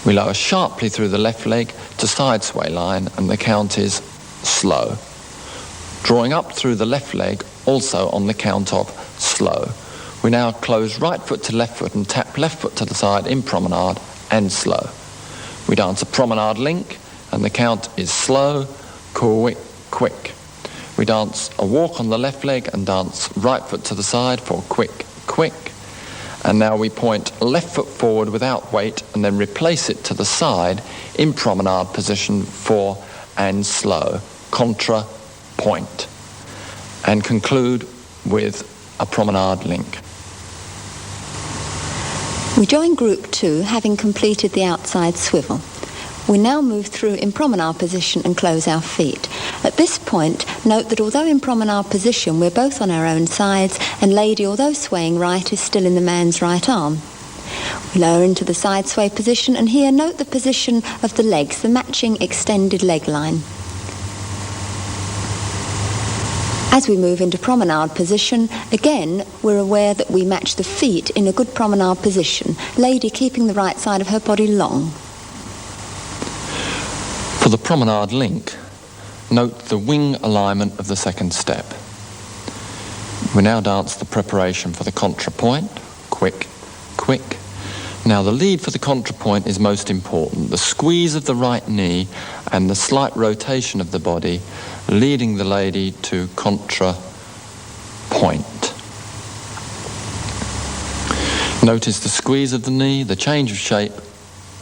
We lower sharply through the left leg to side sway line, and the count is slow. Drawing up through the left leg, also on the count of slow. We now close right foot to left foot and tap left foot to the side in promenade and slow. We dance a promenade link, and the count is slow, quick, quick. We dance a walk on the left leg and dance right foot to the side for quick, quick. And now we point left foot forward without weight and then replace it to the side in promenade position for and slow, contra, point. And conclude with a promenade link. We join Group 2 having completed the outside swivel. We now move through in promenade position and close our feet. At this point, note that although in promenade position we're both on our own sides, and lady, although swaying right, is still in the man's right arm. We lower into the side sway position, and here note the position of the legs, the matching extended leg line. As we move into promenade position, again, we're aware that we match the feet in a good promenade position, lady keeping the right side of her body long. For the promenade link, note the wing alignment of the second step. We now dance the preparation for the contrapoint, quick, quick. Now the lead for the contrapoint is most important. The squeeze of the right knee and the slight rotation of the body, leading the lady to contrapoint. Notice the squeeze of the knee, the change of shape,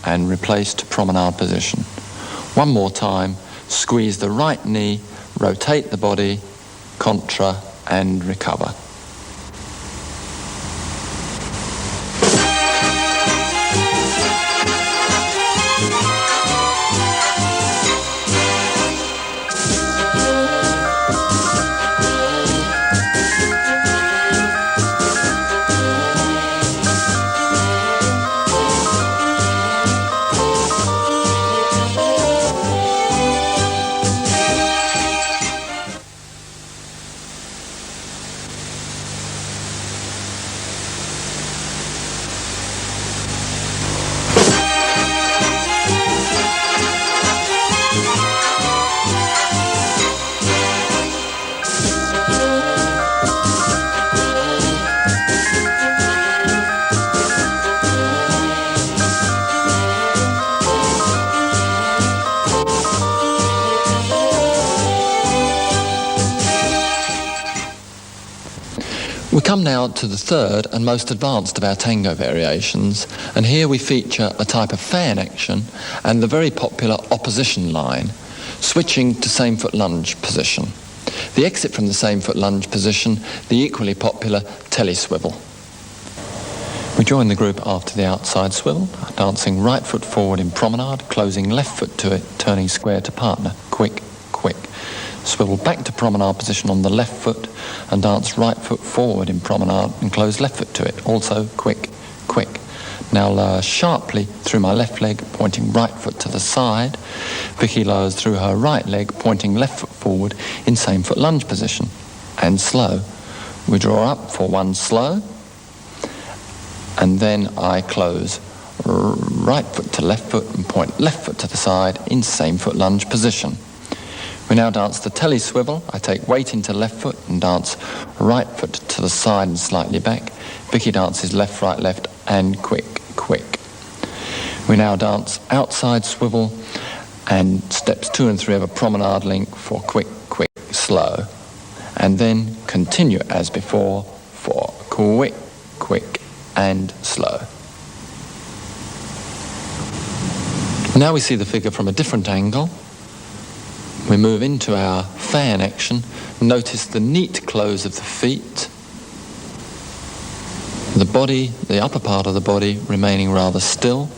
and replace to promenade position. One more time, squeeze the right knee, rotate the body, contra, and recover. come now to the third and most advanced of our tango variations, and here we feature a type of fan action and the very popular opposition line, switching to same foot lunge position. The exit from the same foot lunge position, the equally popular teleswivel. We join the group after the outside swivel, dancing right foot forward in promenade, closing left foot to it, turning square to partner, quick, quick. Swivel back to promenade position on the left foot and dance right foot forward in promenade and close left foot to it, also quick, quick. Now lower sharply through my left leg, pointing right foot to the side. Vicky lowers through her right leg, pointing left foot forward in same foot lunge position. And slow. We draw up for one slow, and then I close right foot to left foot and point left foot to the side in same foot lunge position. We now dance the teleswivel. I take weight into left foot and dance right foot to the side and slightly back. Vicky dances left, right, left, and quick, quick. We now dance outside swivel and steps 2 and 3 of a promenade link for quick, quick, slow. And then continue as before for quick, quick, and slow. Now we see the figure from a different angle. We move into our fan action. Notice the neat close of the feet. The body, the upper part of the body, remaining rather still.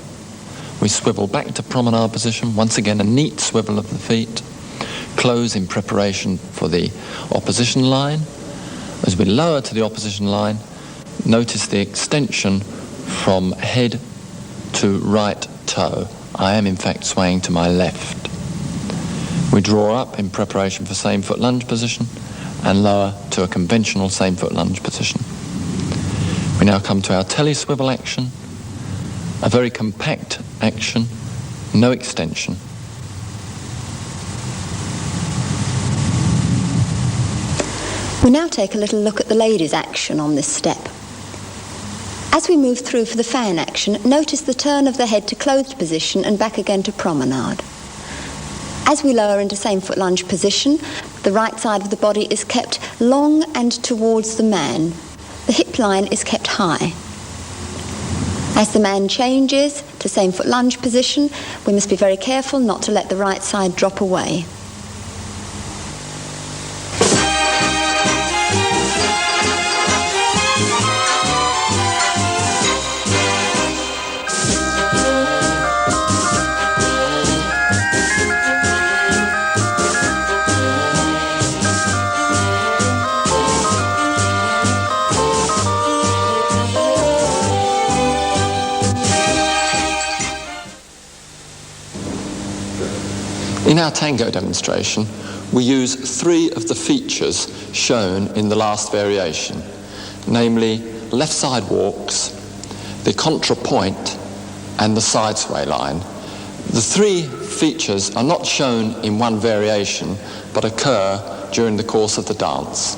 We swivel back to promenade position. Once again, a neat swivel of the feet. Close in preparation for the opposition line. As we lower to the opposition line, notice the extension from head to right toe. I am in fact swaying to my left. We draw up in preparation for same foot lunge position and lower to a conventional same foot lunge position. We now come to our teleswivel action, a very compact action, no extension. We now take a little look at the ladies' action on this step. As we move through for the fan action, notice the turn of the head to closed position and back again to promenade. As we lower into same foot lunge position, the right side of the body is kept long and towards the man. The hip line is kept high. As the man changes to same foot lunge position, we must be very careful not to let the right side drop away. In our tango demonstration, we use 3 of the features shown in the last variation, namely left side walks, the contrapoint, and the side sway line. The 3 features are not shown in one variation, but occur during the course of the dance.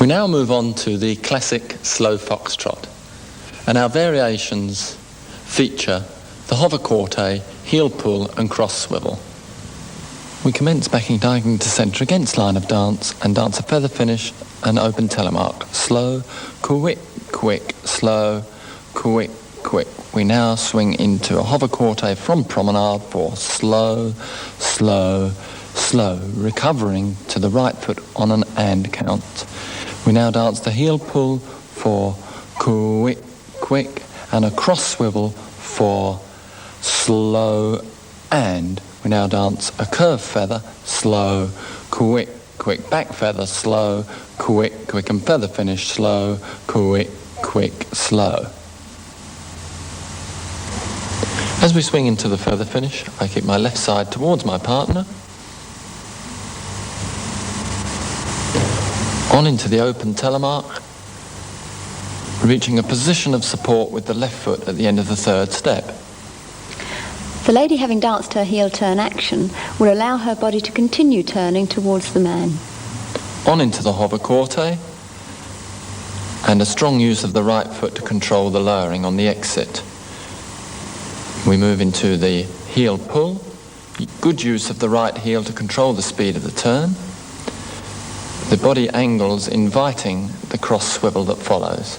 We now move on to the classic slow foxtrot, and our variations feature the hover corte, heel pull and cross swivel. We commence backing diagonally to centre against line of dance and dance a feather finish and open telemark. Slow, quick, quick, slow, quick, quick. We now swing into a hover corte from promenade for slow, slow, slow, recovering to the right foot on an and count. We now dance the heel pull for quick, quick, and a cross swivel for slow, and we now dance a curve feather, slow, quick, quick, back feather, slow, quick, quick, and feather finish, slow, quick, quick, slow. As we swing into the feather finish, I keep my left side towards my partner. On into the open telemark, reaching a position of support with the left foot at the end of the third step. The lady, having danced her heel turn action, will allow her body to continue turning towards the man. On into the hover corte, and a strong use of the right foot to control the lowering on the exit. We move into the heel pull, good use of the right heel to control the speed of the turn. The body angles inviting the cross swivel that follows.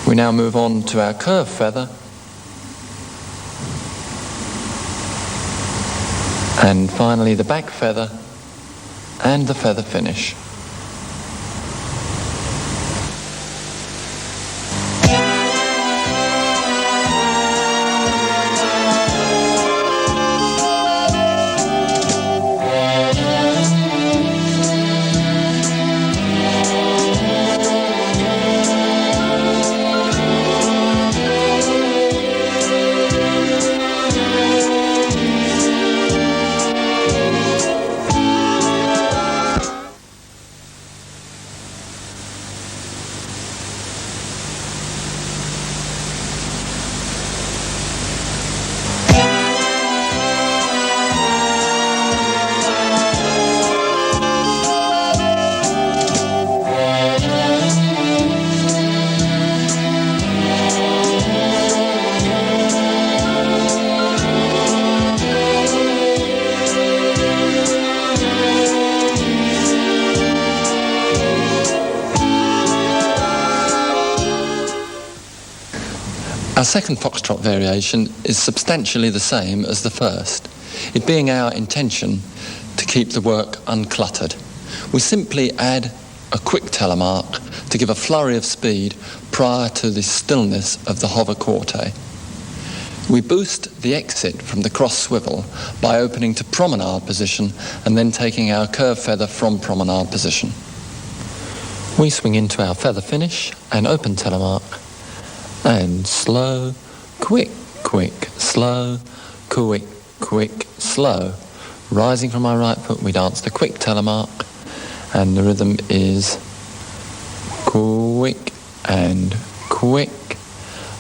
We now move on to our curve feather, and finally the back feather and the feather finish. Our second foxtrot variation is substantially the same as the first, it being our intention to keep the work uncluttered. We simply add a quick telemark to give a flurry of speed prior to the stillness of the hover corte. We boost the exit from the cross swivel by opening to promenade position and then taking our curve feather from promenade position. We swing into our feather finish and open telemark, and slow, quick, quick, slow, quick, quick, slow. Rising from our right foot, we dance the quick telemark, and the rhythm is quick and quick.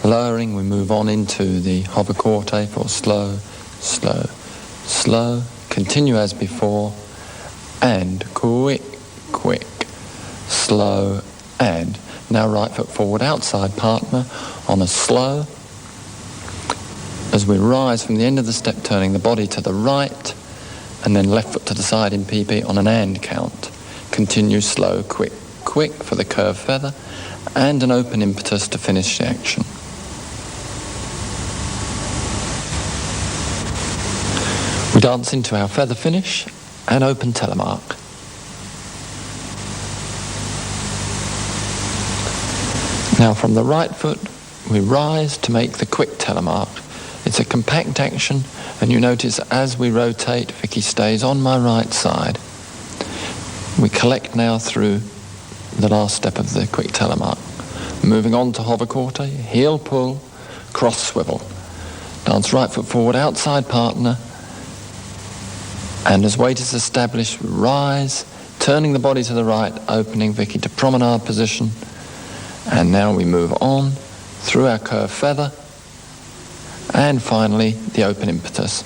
Lowering, we move on into the hover corte for slow, slow, slow. Continue as before, and quick, quick, slow, and now right foot forward outside partner on a slow. As we rise from the end of the step, turning the body to the right, and then left foot to the side in PP on an and count. Continue slow, quick, quick for the curve feather, and an open impetus to finish the action. We dance into our feather finish and open telemark. Now from the right foot, we rise to make the quick telemark. It's a compact action, and you notice as we rotate, Vicky stays on my right side. We collect now through the last step of the quick telemark. Moving on to hover corte, heel pull, cross swivel. Dance right foot forward outside partner, and as weight is established, rise, turning the body to the right, opening Vicky to promenade position. And now we move on through our curve feather, and finally the open impetus.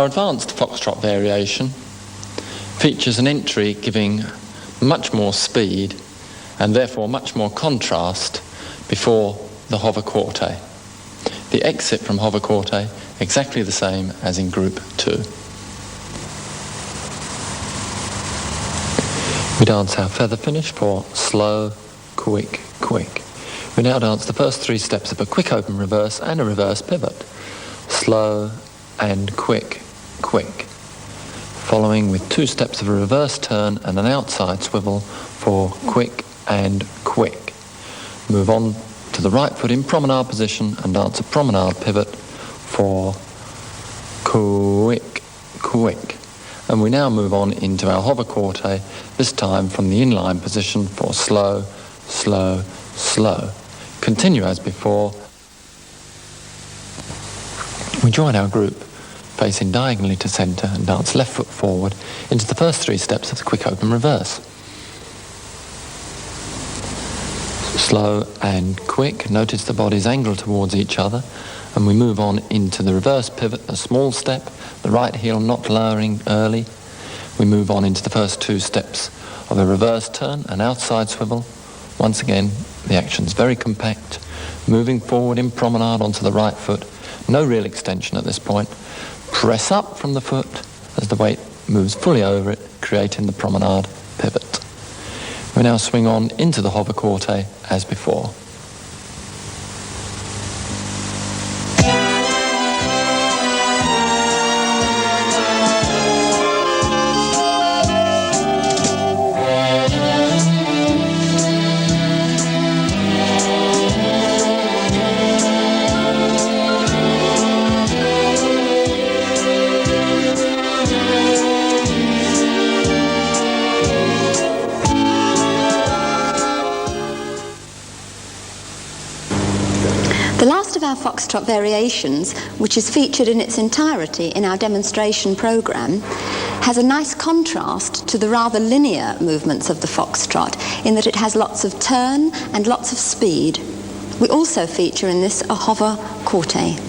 Our advanced foxtrot variation features an entry giving much more speed and therefore much more contrast before the hover quartet. The exit from hover quartet exactly the same as in Group 2. We dance our feather finish for slow, quick, quick. We now dance the first 3 steps of a quick open reverse and a reverse pivot. Slow and quick, quick. Following with 2 steps of a reverse turn and an outside swivel for quick and quick. Move on to the right foot in promenade position and dance a promenade pivot for quick, quick. And we now move on into our hover quartet, this time from the inline position for slow, slow, slow. Continue as before. We join our group facing diagonally to centre and dance left foot forward into the first 3 steps of the quick open reverse. Slow and quick. Notice the bodies angle towards each other, and we move on into the reverse pivot, a small step, the right heel not lowering early. We move on into the first 2 steps of a reverse turn, an outside swivel. Once again, the action's very compact. Moving forward in promenade onto the right foot. No real extension at this point. Press up from the foot as the weight moves fully over it, creating the promenade pivot. We now swing on into the hover quartet as before. The last of our foxtrot variations, which is featured in its entirety in our demonstration programme, has a nice contrast to the rather linear movements of the foxtrot in that it has lots of turn and lots of speed. We also feature in this a hover quartet.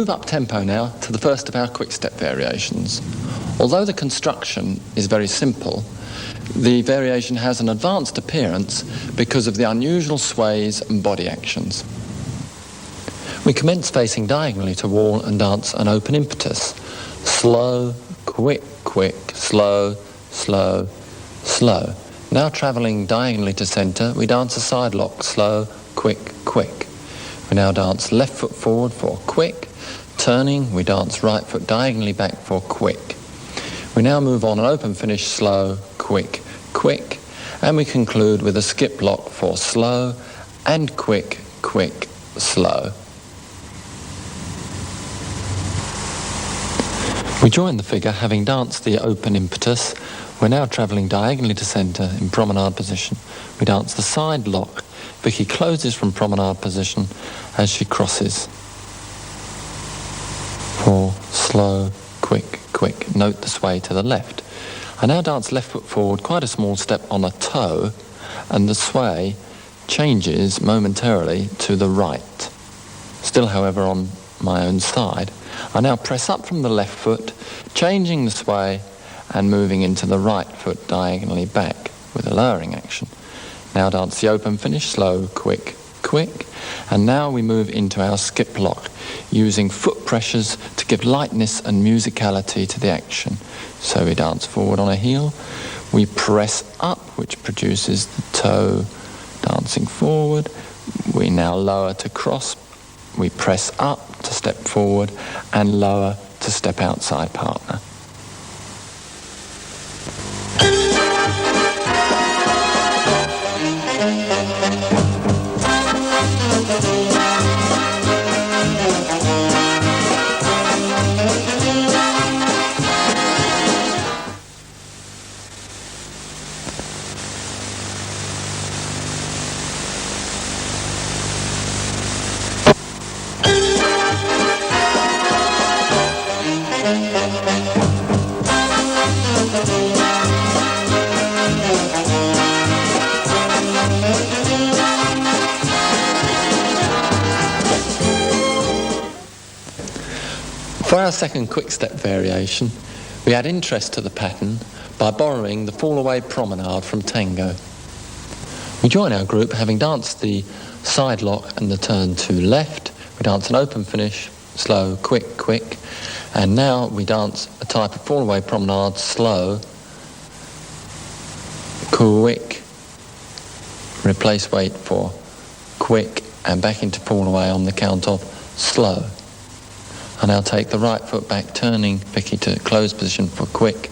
move up tempo now to the first of our quick-step variations. Although the construction is very simple, the variation has an advanced appearance because of the unusual sways and body actions. We commence facing diagonally to wall and dance an open impetus. Slow, quick, quick, slow, slow, slow. Now travelling diagonally to centre, we dance a side lock, slow, quick, quick. We now dance left foot forward for quick. Turning, we dance right foot diagonally back for quick. We now move on an open finish, slow, quick, quick. And we conclude with a skip lock for slow and quick, quick, slow. We join the figure having danced the open impetus. We're now travelling diagonally to centre in promenade position. We dance the side lock. Vicky closes from promenade position as she crosses. For slow, quick, quick. Note the sway to the left. I now dance left foot forward, quite a small step on a toe, and the sway changes momentarily to the right. Still, however, on my own side. I now press up from the left foot, changing the sway and moving into the right foot diagonally back with a lowering action. Now dance the open finish, slow, quick, quick. And now we move into our skip lock, using foot pressures to give lightness and musicality to the action. So we dance forward on a heel, we press up, which produces the toe dancing forward. We now lower to cross, we press up to step forward and lower to step outside partner. For our second quick-step variation, we add interest to the pattern by borrowing the fall-away promenade from tango. We join our group having danced the side lock and the turn to left. We dance an open finish, slow, quick, quick. And now we dance a type of fall-away promenade, slow, quick, replace weight for quick, and back into fall-away on the count of slow. I now take the right foot back, turning Vicky to closed position for quick,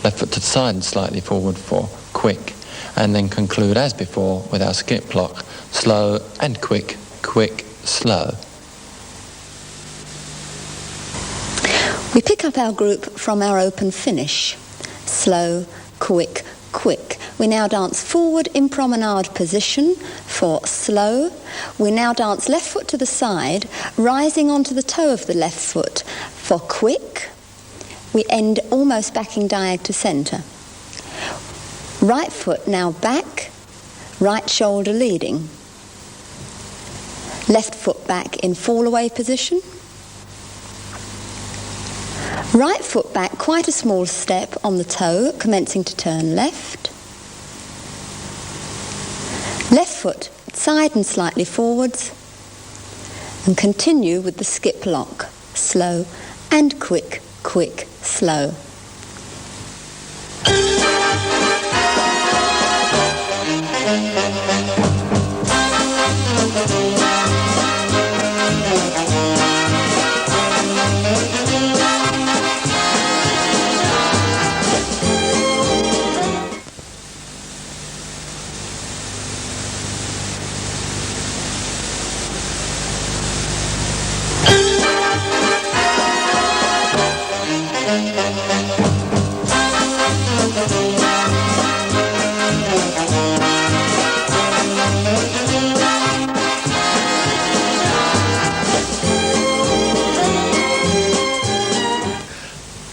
left foot to the side and slightly forward for quick, and then conclude as before with our skip lock, slow and quick, quick, slow. We pick up our group from our open finish, slow, quick, quick. We now dance forward in promenade position for slow. We now dance left foot to the side, rising onto the toe of the left foot for quick. We end almost backing diag to centre. Right foot now back, right shoulder leading. Left foot back in fall away position. Right foot back, quite a small step on the toe, commencing to turn left. Left foot side and slightly forwards. And continue with the skip lock, slow and quick, quick, slow.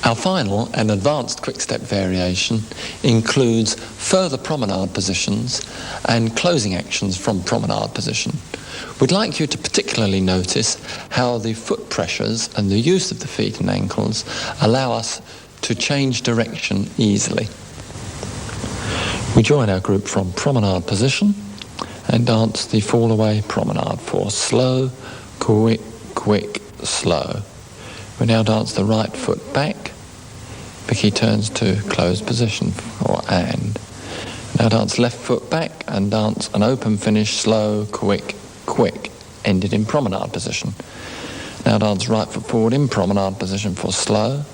Our final and advanced quick-step variation includes further promenade positions and closing actions from promenade position. We'd like you to particularly notice how the foot pressures and the use of the feet and ankles allow us to change direction easily. We join our group from promenade position and dance the fall away promenade for slow, quick, quick, slow. We now dance the right foot back. Vicky turns to closed position for and. Now dance left foot back and dance an open finish, slow, quick, quick, ended in promenade position. Now dance right foot forward in promenade position for slow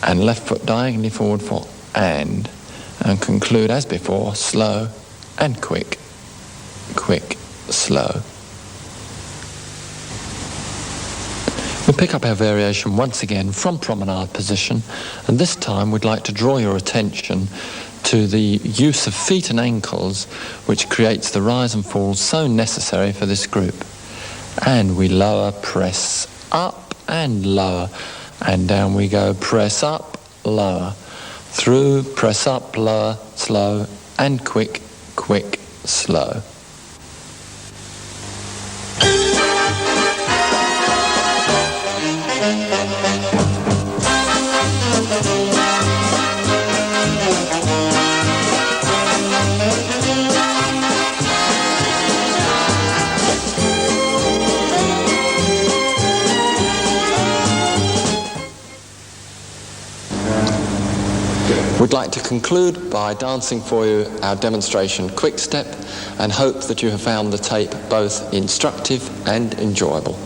and left foot diagonally forward for and conclude as before, slow and quick, quick, slow. We pick up our variation once again from promenade position, and this time we'd like to draw your attention to the use of feet and ankles, which creates the rise and fall so necessary for this group. And we lower, press up and lower, and down we go, press up, lower, through, press up, lower, slow, and quick, quick, slow. We'd like to conclude by dancing for you our demonstration quick step and hope that you have found the tape both instructive and enjoyable.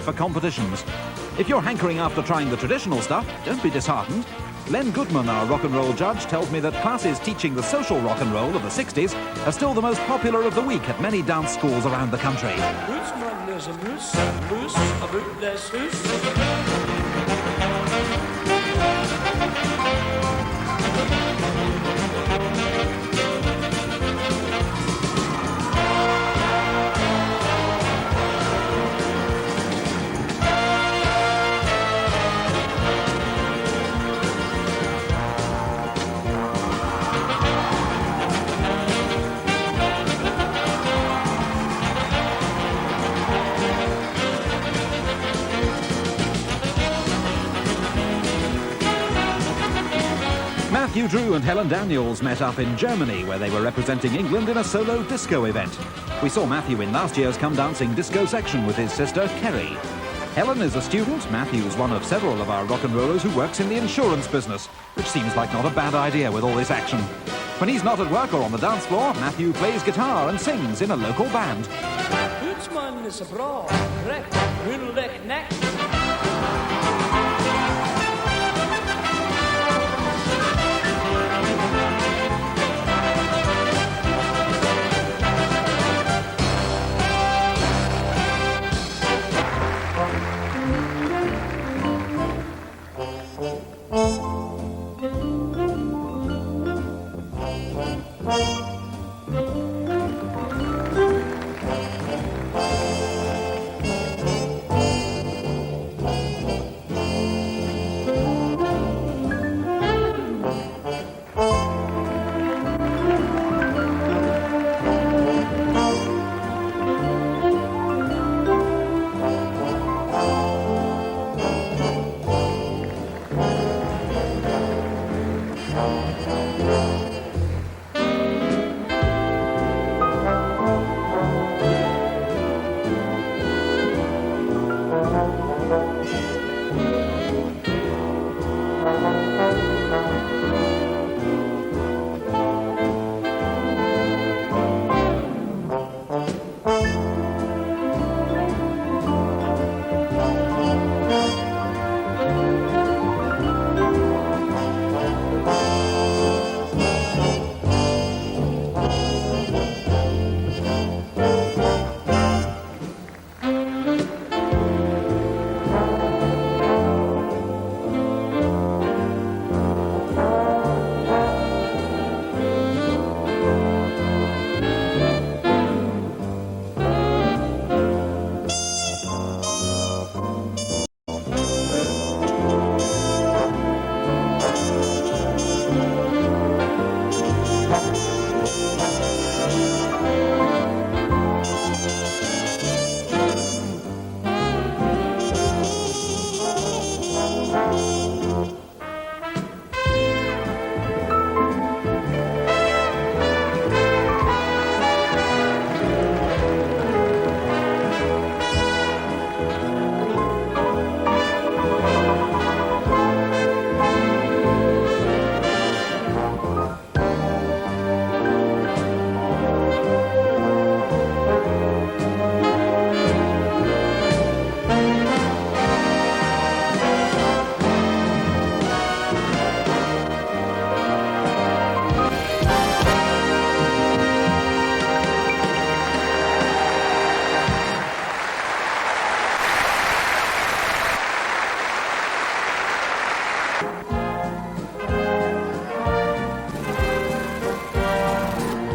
for competitions. If you're hankering after trying the traditional stuff, don't be disheartened. Len Goodman, our rock and roll judge, tells me that classes teaching the social rock and roll of the 60s are still the most popular of the week at many dance schools around the country. Matthew Drew and Helen Daniels met up in Germany, where they were representing England in a solo disco event. We saw Matthew in last year's Come Dancing disco section with his sister, Kerry. Helen is a student. Matthew's one of several of our rock and rollers who works in the insurance business, which seems like not a bad idea with all this action. When he's not at work or on the dance floor, Matthew plays guitar and sings in a local band. Buurtsman is bra, recht, hulldek, nek.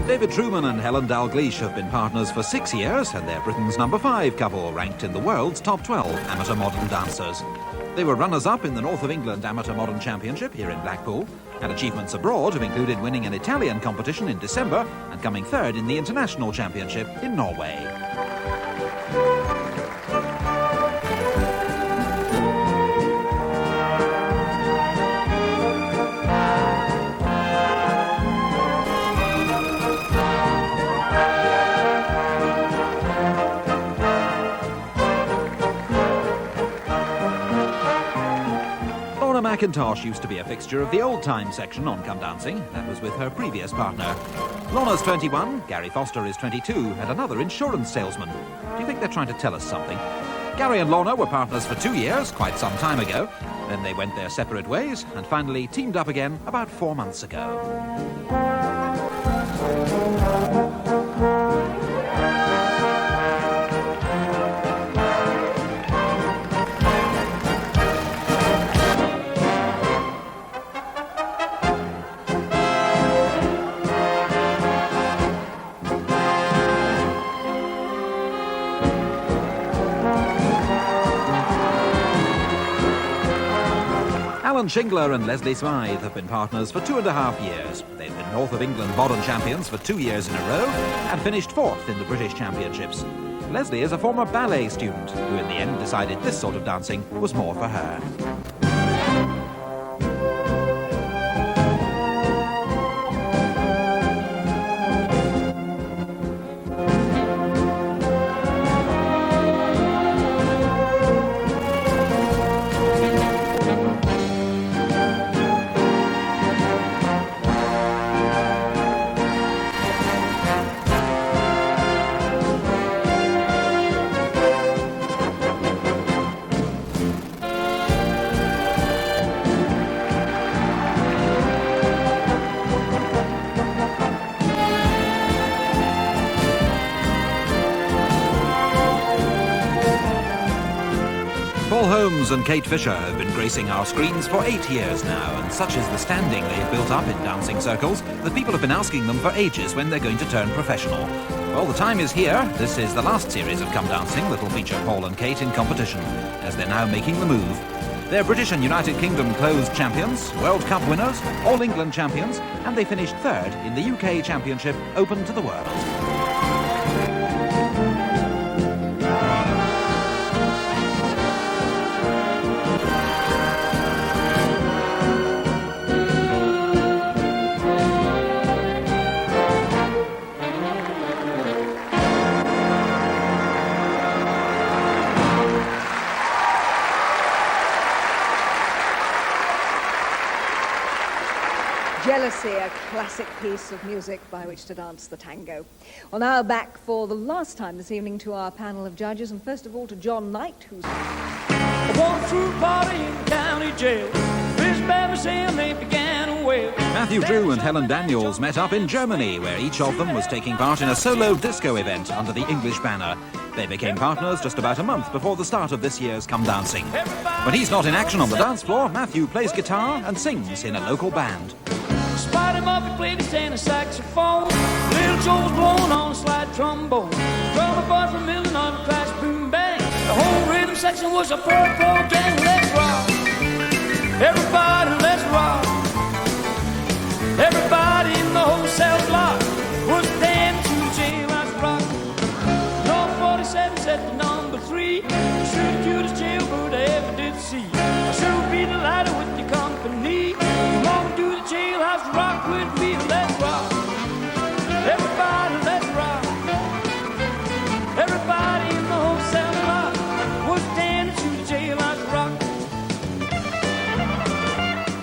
David Truman and Helen Dalgleish have been partners for 6 years, and they're Britain's number 5 couple, ranked in the world's top 12 amateur modern dancers. They were runners-up in the North of England Amateur Modern Championship here in Blackpool, and achievements abroad have included winning an Italian competition in December and coming third in the International Championship in Norway. McIntosh used to be a fixture of the old-time section on Come Dancing. That was with her previous partner. Lorna's 21, Gary Foster is 22, and another insurance salesman. Do you think they're trying to tell us something? Gary and Lorna were partners for 2 years, quite some time ago. Then they went their separate ways and finally teamed up again about 4 months ago. Alan Shingler and Leslie Smythe have been partners for 2.5 years. They've been North of England modern champions for 2 years in a row and finished 4th in the British Championships. Leslie is a former ballet student who in the end decided this sort of dancing was more for her. Paul Holmes and Kate Fisher have been gracing our screens for 8 years now, and such is the standing they've built up in dancing circles that people have been asking them for ages when they're going to turn professional. Well, the time is here. This is the last series of Come Dancing that will feature Paul and Kate in competition, as they're now making the move. They're British and United Kingdom closed champions, World Cup winners, All England champions, and they finished 3rd in the UK Championship open to the world. Jealousy, a classic piece of music by which to dance the tango. Well, now back for the last time this evening to our panel of judges, and first of all to John Knight, who's... A one-true party in county jail. This baby saying they began a wail. Matthew Drew and Helen Daniels met up in Germany, where each of them was taking part in a solo disco event under the English banner. They became partners just about a month before the start of this year's Come Dancing. When he's not in action on the dance floor, Matthew plays guitar and sings in a local band. Spider Murphy played his tenor saxophone. Little Joe was blowing on a slide trombone. Drummer boy from Illinois crash boom bang. The whole rhythm section was a pro gang. Let's rock, everybody, let's rock. Everybody in the whole cell block was dancing to the jailhouse rock. North 47 set to number 3. The sure cutest jailbird I ever did see. I sure would be delighted with your company. Come on to the jailhouse, rock with me, let's rock. Everybody, let's rock. Everybody in the whole cell block was dancing to the jailhouse rock.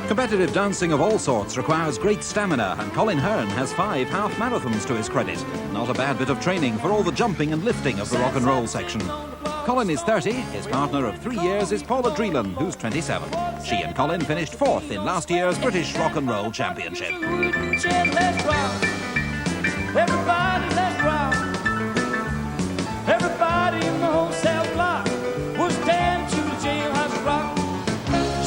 Competitive dancing of all sorts requires great stamina, and Colin Hearn has 5 half marathons to his credit. Not a bad bit of training for all the jumping and lifting of the rock and roll section. Colin is 30, his partner of 3 years is Paula Dreelan, who's 27. She and Colin finished 4th in last year's British Rock and Roll Championship. Let's rock. Everybody, let's rock. Everybody in the whole cell block was dancing to the jailhouse rock.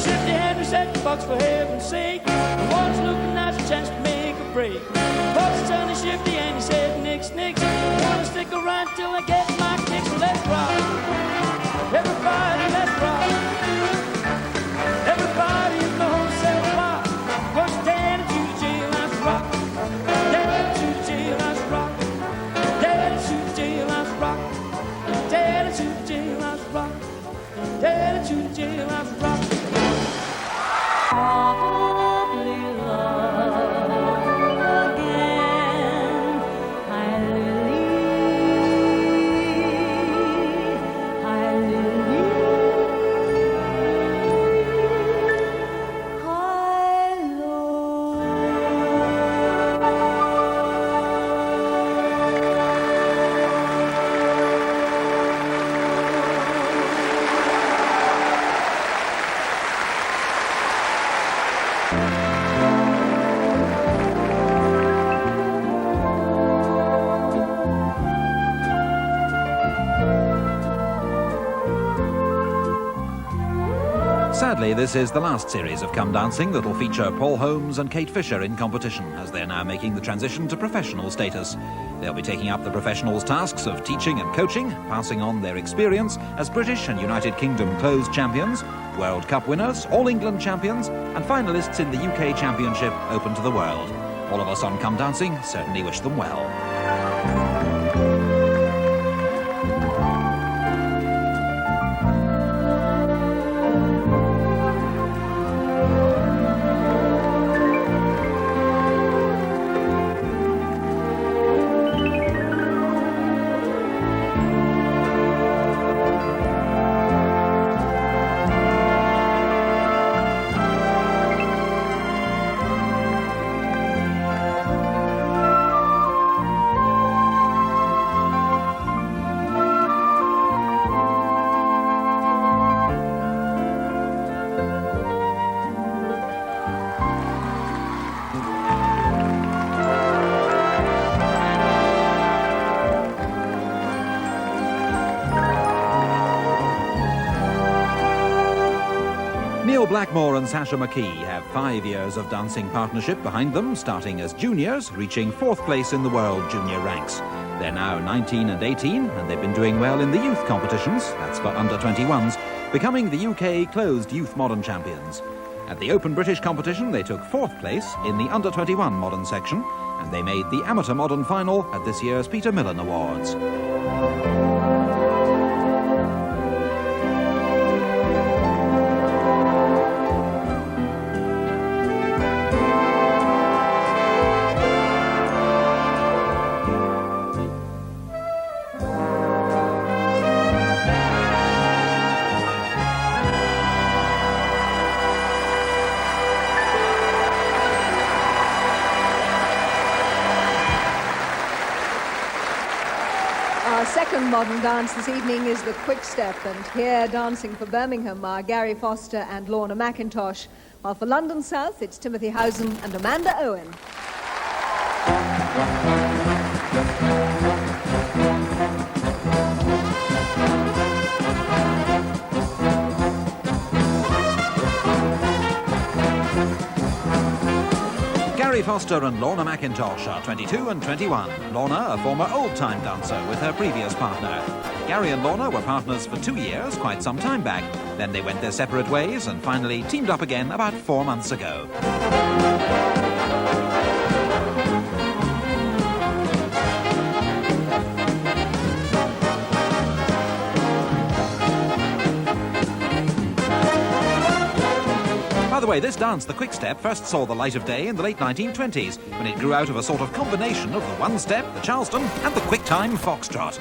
Shifty Henry said the bucks for heaven's sake. The one's looking at a chance to make a break. Bucks turned to Shifty and he said, Nix, Nix. I wanna stick around till I get my kicks. So let's rock. Everybody, let's rock. Everybody in the whole cell block was dancing to the jailhouse rock. Dancing to the jailhouse rock. Dancing to the jailhouse rock. Dancing to the jailhouse rock. Dancing to the jailhouse rock. Probably love again. I really Sadly, this is the last series of Come Dancing that'll feature Paul Holmes and Kate Fisher in competition, as they're now making the transition to professional status. They'll be taking up the professionals' tasks of teaching and coaching, passing on their experience as British and United Kingdom closed champions, World Cup winners, All England champions, and finalists in the UK Championship open to the world. All of us on Come Dancing certainly wish them well. Neil Blackmore and Sasha McKee have 5 years of dancing partnership behind them, starting as juniors, reaching 4th place in the world junior ranks. They're now 19 and 18, and they've been doing well in the youth competitions, that's for under-21s, becoming the UK closed youth modern champions. At the Open British competition, they took 4th place in the under-21 modern section, and they made the amateur modern final at this year's Peter Millen Awards. Our second modern dance this evening is the quick step, and here dancing for Birmingham are Gary Foster and Lorna McIntosh, while for London South it's Timothy Housen and Amanda Owen. Gary Foster and Lorna McIntosh are 22 and 21. Lorna, a former old-time dancer with her previous partner. Gary and Lorna were partners for 2 years, quite some time back. Then they went their separate ways and finally teamed up again about 4 months ago. By the way, this dance, the quick step, first saw the light of day in the late 1920s, when it grew out of a sort of combination of the one step, the Charleston, and the quick time foxtrot.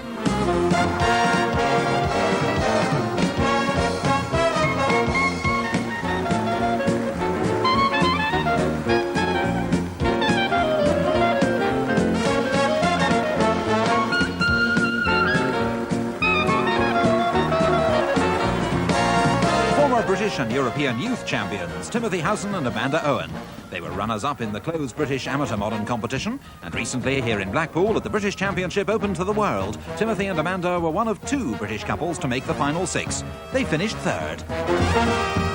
British and European youth champions, Timothy Housen and Amanda Owen. They were runners-up in the closed British amateur modern competition, and recently here in Blackpool at the British Championship open to the world, Timothy and Amanda were one of 2 British couples to make the final 6. They finished 3rd.